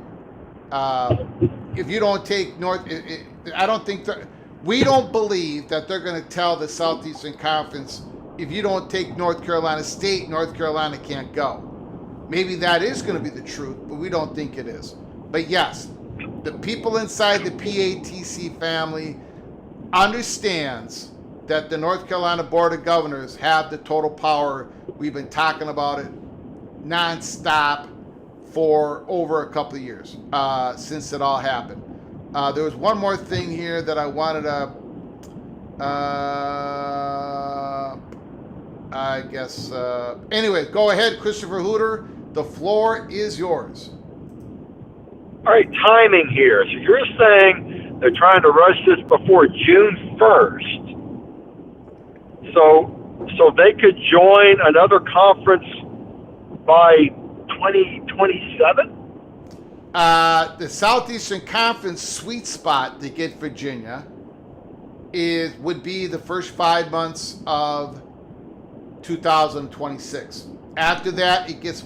if you don't take North, I don't think we don't believe that they're going to tell the Southeastern Conference, if you don't take North Carolina State, North Carolina can't go. Maybe that is going to be the truth, but we don't think it is. But yes, the people inside the PATC family understands that the North Carolina Board of Governors have the total power. We've been talking about it nonstop for over a couple of years since it all happened. There was one more thing here that I wanted to, I guess, anyway, go ahead, Christopher Hooter. The floor is yours. All right, timing here. So you're saying they're trying to rush this before June 1st. So they could join another conference by 2027? The Southeastern Conference sweet spot to get Virginia would be the first 5 months of 2026. After that, it gets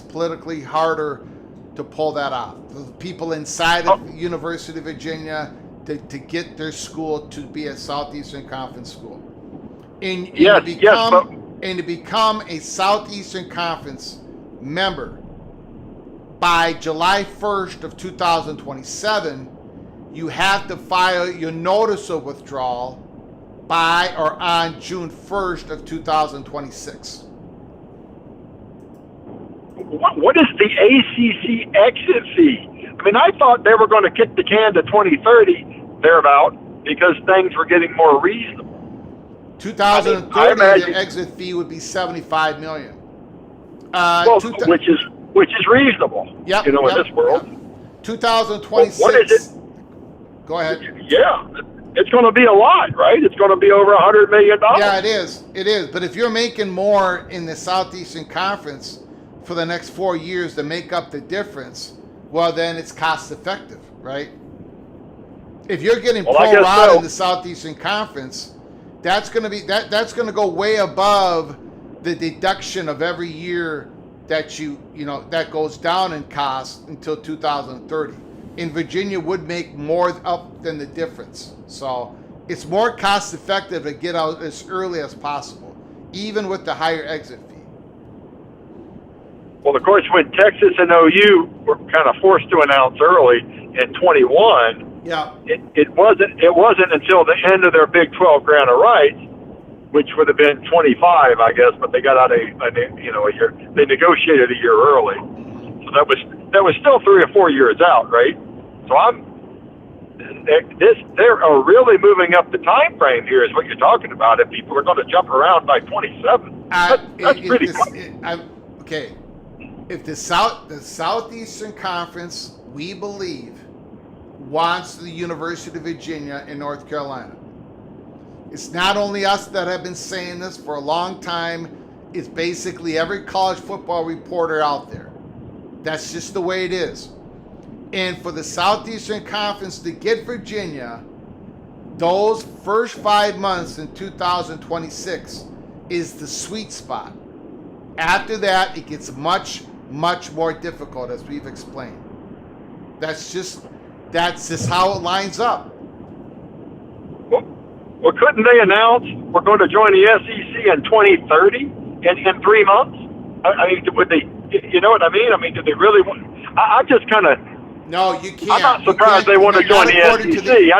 politically harder to pull that off. The people inside of the University of Virginia to get their school to be a Southeastern Conference school. And to become a Southeastern Conference member by July 1st of 2027, you have to file your notice of withdrawal by or on June 1st of 2026. What is the ACC exit fee? I mean, I thought they were going to kick the can to 2030, thereabout, because things were getting more reasonable. 2030, the exit fee would be $75 million. Which is reasonable. Yep, in this world. 2026. What is it? Go ahead. Yeah, it's going to be a lot, right? It's going to be over $100 million. Yeah, it is. It is. But if you're making more in the Southeastern Conference for the next 4 years to make up the difference, well, then it's cost effective, right? If you're getting pro rata in the Southeastern Conference, that's going to be that's going to go way above the deduction of every year that that goes down in cost until 2030. In Virginia would make more up than the difference. So it's more cost effective to get out as early as possible, even with the higher exit fee. Well, of course, when Texas and OU were kind of forced to announce early in 21, yeah, it wasn't until the end of their Big 12 grant of rights, which would have been 25, I guess, but they got out a year. They negotiated a year early, so that was still 3 or 4 years out, right? So they're really moving up the time frame here, is what you're talking about. If people are going to jump around by 27, that's pretty quick. Okay, if the Southeastern Conference, we believe, wants the University of Virginia in North Carolina. It's not only us that have been saying this for a long time. It's basically every college football reporter out there. That's just the way it is. And for the Southeastern Conference to get Virginia, those first 5 months in 2026 is the sweet spot. After that, it gets much, much more difficult, as we've explained. That's just how it lines up. Well, couldn't they announce we're going to join the SEC in 2030 in 3 months? I mean, would they? You know what I mean? I mean, do they really want? I just kind of. No, you can't. I'm not surprised they want to join the SEC.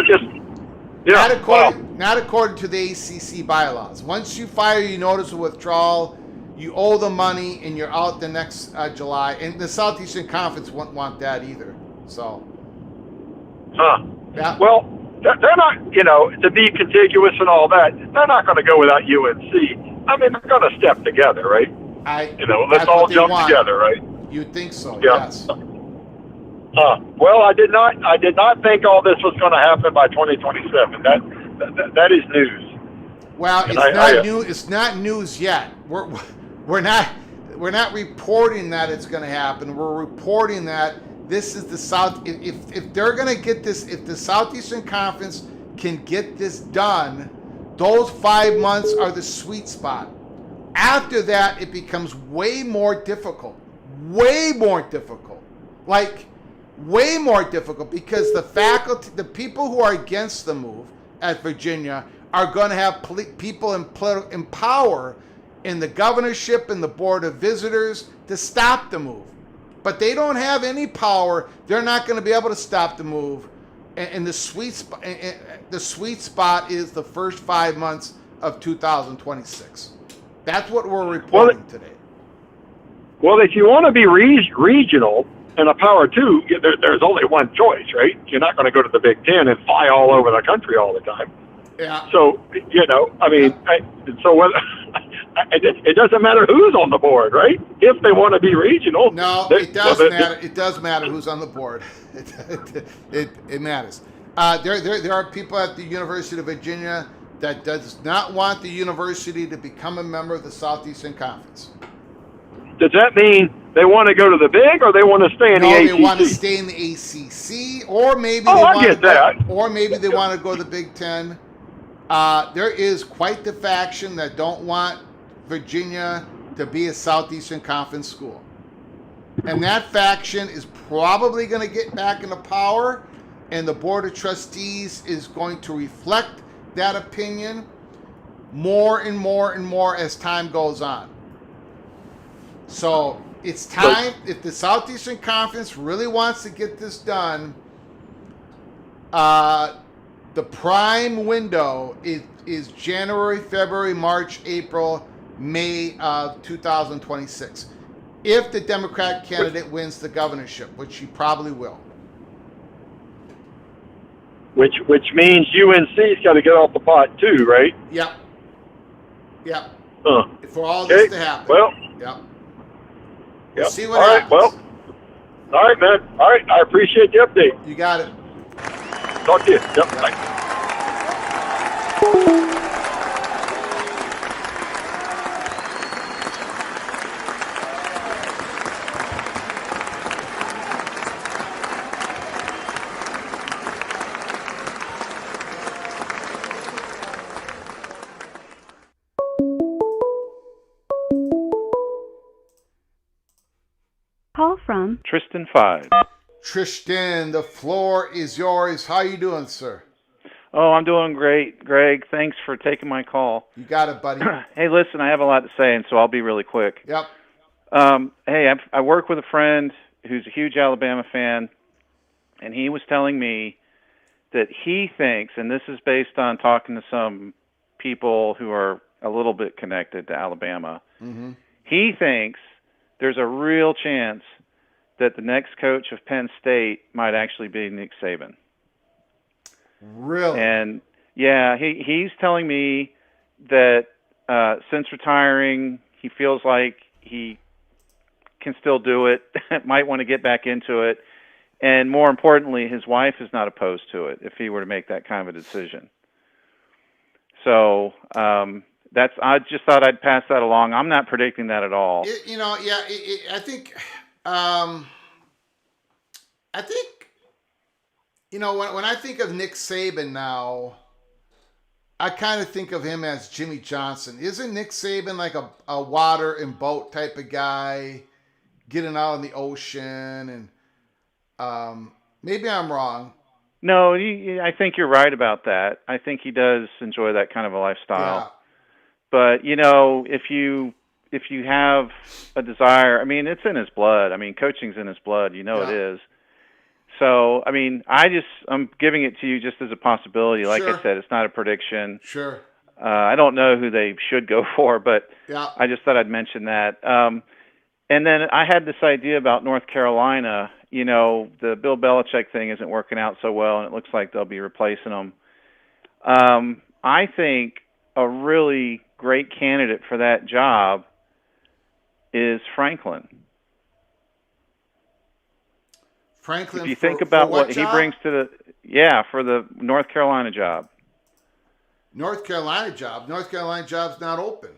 Not according to the ACC bylaws. Once you file your notice of withdrawal, you owe the money and you're out the next July. And the Southeastern Conference won't want that either. So. Huh. Yeah. Well, they're not, to be contiguous and all that, they're not going to go without UNC. I mean, they're going to step together, right? Let's all jump together, right? You'd think so, yeah. Yes. Well, I did not think all this was going to happen by 2027. That is news. Well, it's not news yet. We're not reporting that it's going to happen. We're reporting that this is the South. If they're going to get this, if the Southeastern Conference can get this done, those 5 months are the sweet spot. After that, it becomes way more difficult. Way more difficult. Way more difficult, because the faculty, the people who are against the move at Virginia are going to have people in power in the governorship and the board of visitors to stop the move. But they don't have any power. They're not going to be able to stop the move. And the sweet spot is the first 5 months of 2026. That's what we're reporting today. Well, if you want to be regional and a power two, there's only one choice, right? You're not going to go to the Big Ten and fly all over the country all the time. Yeah. So, so whether it doesn't matter who's on the board, right? If they want to be regional. No, it does matter. It does matter who's on the board. It matters. There are people at the University of Virginia that does not want the university to become a member of the Southeastern Conference. Does that mean They want to go to the Big, or they want to stay in the No, ACC? they want to stay in the ACC, or maybe Oh, they I want to get go, that. or maybe they want to go to the Big Ten. There is quite the faction that don't want Virginia to be a Southeastern Conference school. And that faction is probably going to get back into power, and the Board of Trustees is going to reflect that opinion more and more and more as time goes on. So it's time, if the Southeastern Conference really wants to get this done, the prime window is January, February, March, April, May of 2026. If the Democratic candidate wins the governorship, which he probably will. Which means UNC's got to get off the pot too, right? Yep. Yep. Huh. For all Okay. this to happen. Well. Yep. Yep. See what all right. happens. Well. All right, man. All right. I appreciate the update. You got it. Talk to you. Yep. Bye. Call from Tristan 5. Tristan, the floor is yours. How you doing, sir? Oh, I'm doing great, Greg. Thanks for taking my call. You got it, buddy. Hey, listen, I have a lot to say, and so I'll be really quick. Yep. Hey, I work with a friend who's a huge Alabama fan, and he was telling me that he thinks, and this is based on talking to some people who are a little bit connected to Alabama, he thinks there's a real chance that the next coach of Penn State might actually be Nick Saban. Really? And yeah, he's telling me that since retiring, he feels like he can still do it, might want to get back into it, and more importantly, his wife is not opposed to it if he were to make that kind of a decision. So I just thought I'd pass that along. I'm not predicting that at all. I think, when I think of Nick Saban now, I kind of think of him as Jimmy Johnson. Isn't Nick Saban like a water and boat type of guy, getting out in the ocean? And maybe I'm wrong. No, I think you're right about that. I think he does enjoy that kind of a lifestyle. Yeah. But if you have a desire, I mean, it's in his blood. I mean, coaching's in his blood. It is. So, I mean, I'm giving it to you just as a possibility. Like Sure. I said, it's not a prediction. Sure. I don't know who they should go for, but Yeah. I just thought I'd mention that. And then I had this idea about North Carolina. The Bill Belichick thing isn't working out so well, and it looks like they'll be replacing him. I think a really great candidate for that job is Franklin. Franklin. If you think about what he job? brings to for the North Carolina job. North Carolina job's not open.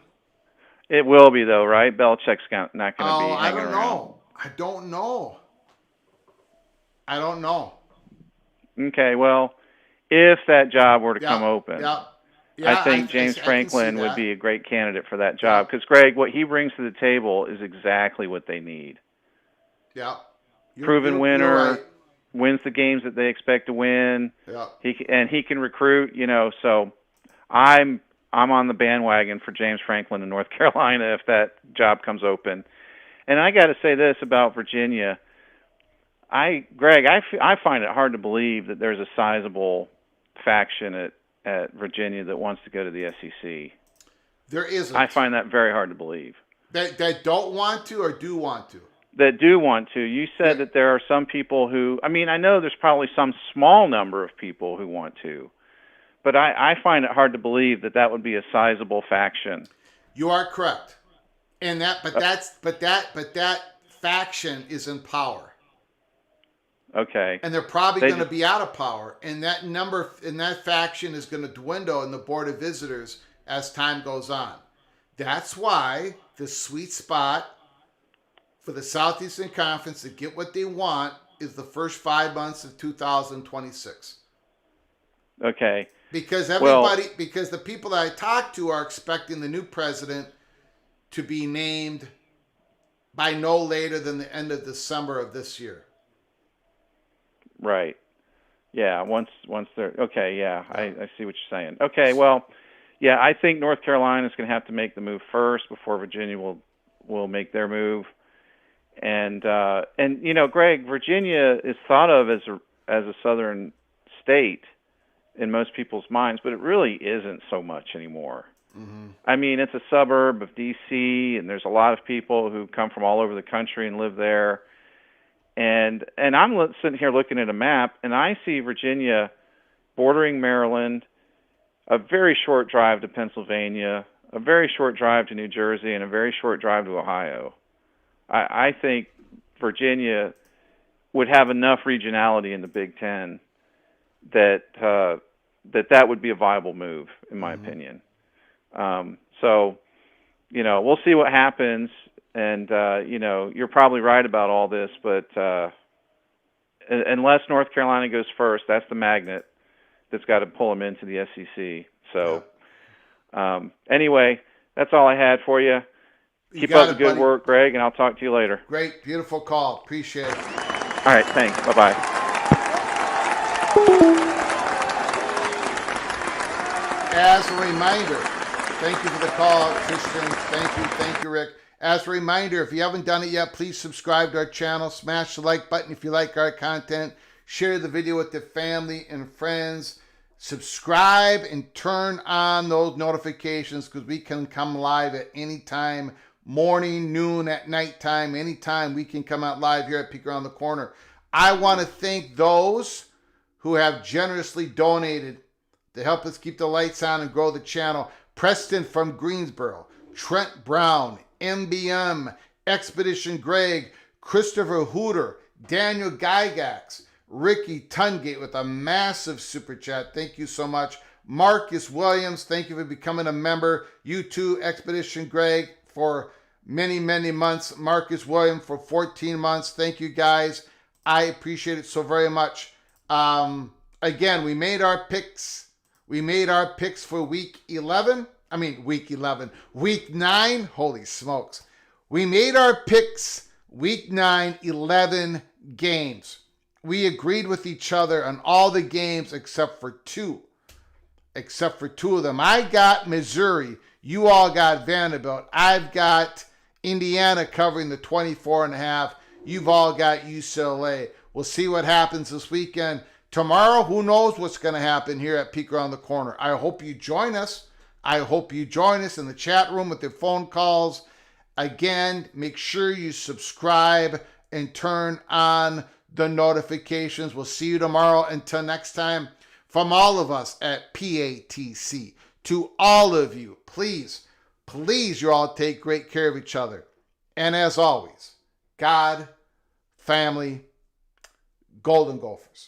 It will be though, right? Belichick's not going to be hanging I don't around. know. I don't know. Okay, well, if that job were to come open, Yeah, I think James Franklin would be a great candidate for that job. Because, Greg, what he brings to the table is exactly what they need. Yeah. Proven winner, You're right. wins the games that they expect to win. Yeah. He can recruit, so I'm on the bandwagon for James Franklin in North Carolina if that job comes open. And I got to say this about Virginia. Greg, I find it hard to believe that there's a sizable faction at Virginia that wants to go to the SEC. There isn't. I find that very hard to believe. That don't want to or do want to? That do want to. You said that there are some people who, I know there's probably some small number of people who want to, but I find it hard to believe that would be a sizable faction. You are correct. And that faction is in power. Okay. And they're probably going to be out of power. And that faction is going to dwindle in the Board of Visitors as time goes on. That's why the sweet spot for the Southeastern Conference to get what they want is the first 5 months of 2026. Okay. Because because the people that I talk to are expecting the new president to be named by no later than the end of December of this year. Right. Yeah. Once they're okay. Yeah, I see what you're saying. Okay. Well, yeah, I think North Carolina is going to have to make the move first before Virginia will make their move. And Greg, Virginia is thought of as a southern state in most people's minds, but it really isn't so much anymore. Mm-hmm. I mean, it's a suburb of D.C., and there's a lot of people who come from all over the country and live there. And I'm sitting here looking at a map, and I see Virginia bordering Maryland, a very short drive to Pennsylvania, a very short drive to New Jersey, and a very short drive to Ohio. I think Virginia would have enough regionality in the Big Ten that would be a viable move, in my opinion. So, we'll see what happens. And, you're probably right about all this, but unless North Carolina goes first, that's the magnet that's got to pull them into the SEC. So, anyway, that's all I had for you. Keep up the good work, Greg, and I'll talk to you later. Great. Beautiful call. Appreciate it. All right. Thanks. Bye-bye. As a reminder, thank you for the call, Christian. Thank you, Rick. As a reminder, if you haven't done it yet, please subscribe to our channel. Smash the like button if you like our content. Share the video with your family and friends. Subscribe and turn on those notifications because we can come live at any time, morning, noon, at nighttime, anytime we can come out live here at Peek Around the Corner. I want to thank those who have generously donated to help us keep the lights on and grow the channel. Preston from Greensboro, Trent Brown, MBM, Expedition Greg, Christopher Hooter, Daniel Gygax, Ricky Tungate with a massive super chat. Thank you so much. Marcus Williams, thank you for becoming a member. You too, Expedition Greg, for many, many months. Marcus Williams for 14 months. Thank you, guys. I appreciate it so very much. Again, we made our picks. We made our picks for week 9. Holy smokes. We made our picks week 9, 11 games. We agreed with each other on all the games except for two. Except for two of them. I got Missouri. You all got Vanderbilt. I've got Indiana covering the 24.5. You've all got UCLA. We'll see what happens this weekend. Tomorrow, who knows what's going to happen here at Peek Around the Corner. I hope you join us. I hope you join us in the chat room with your phone calls. Again, make sure you subscribe and turn on the notifications. We'll see you tomorrow. Until next time, from all of us at PATC, to all of you, please you all take great care of each other. And as always, God, family, Golden Gophers.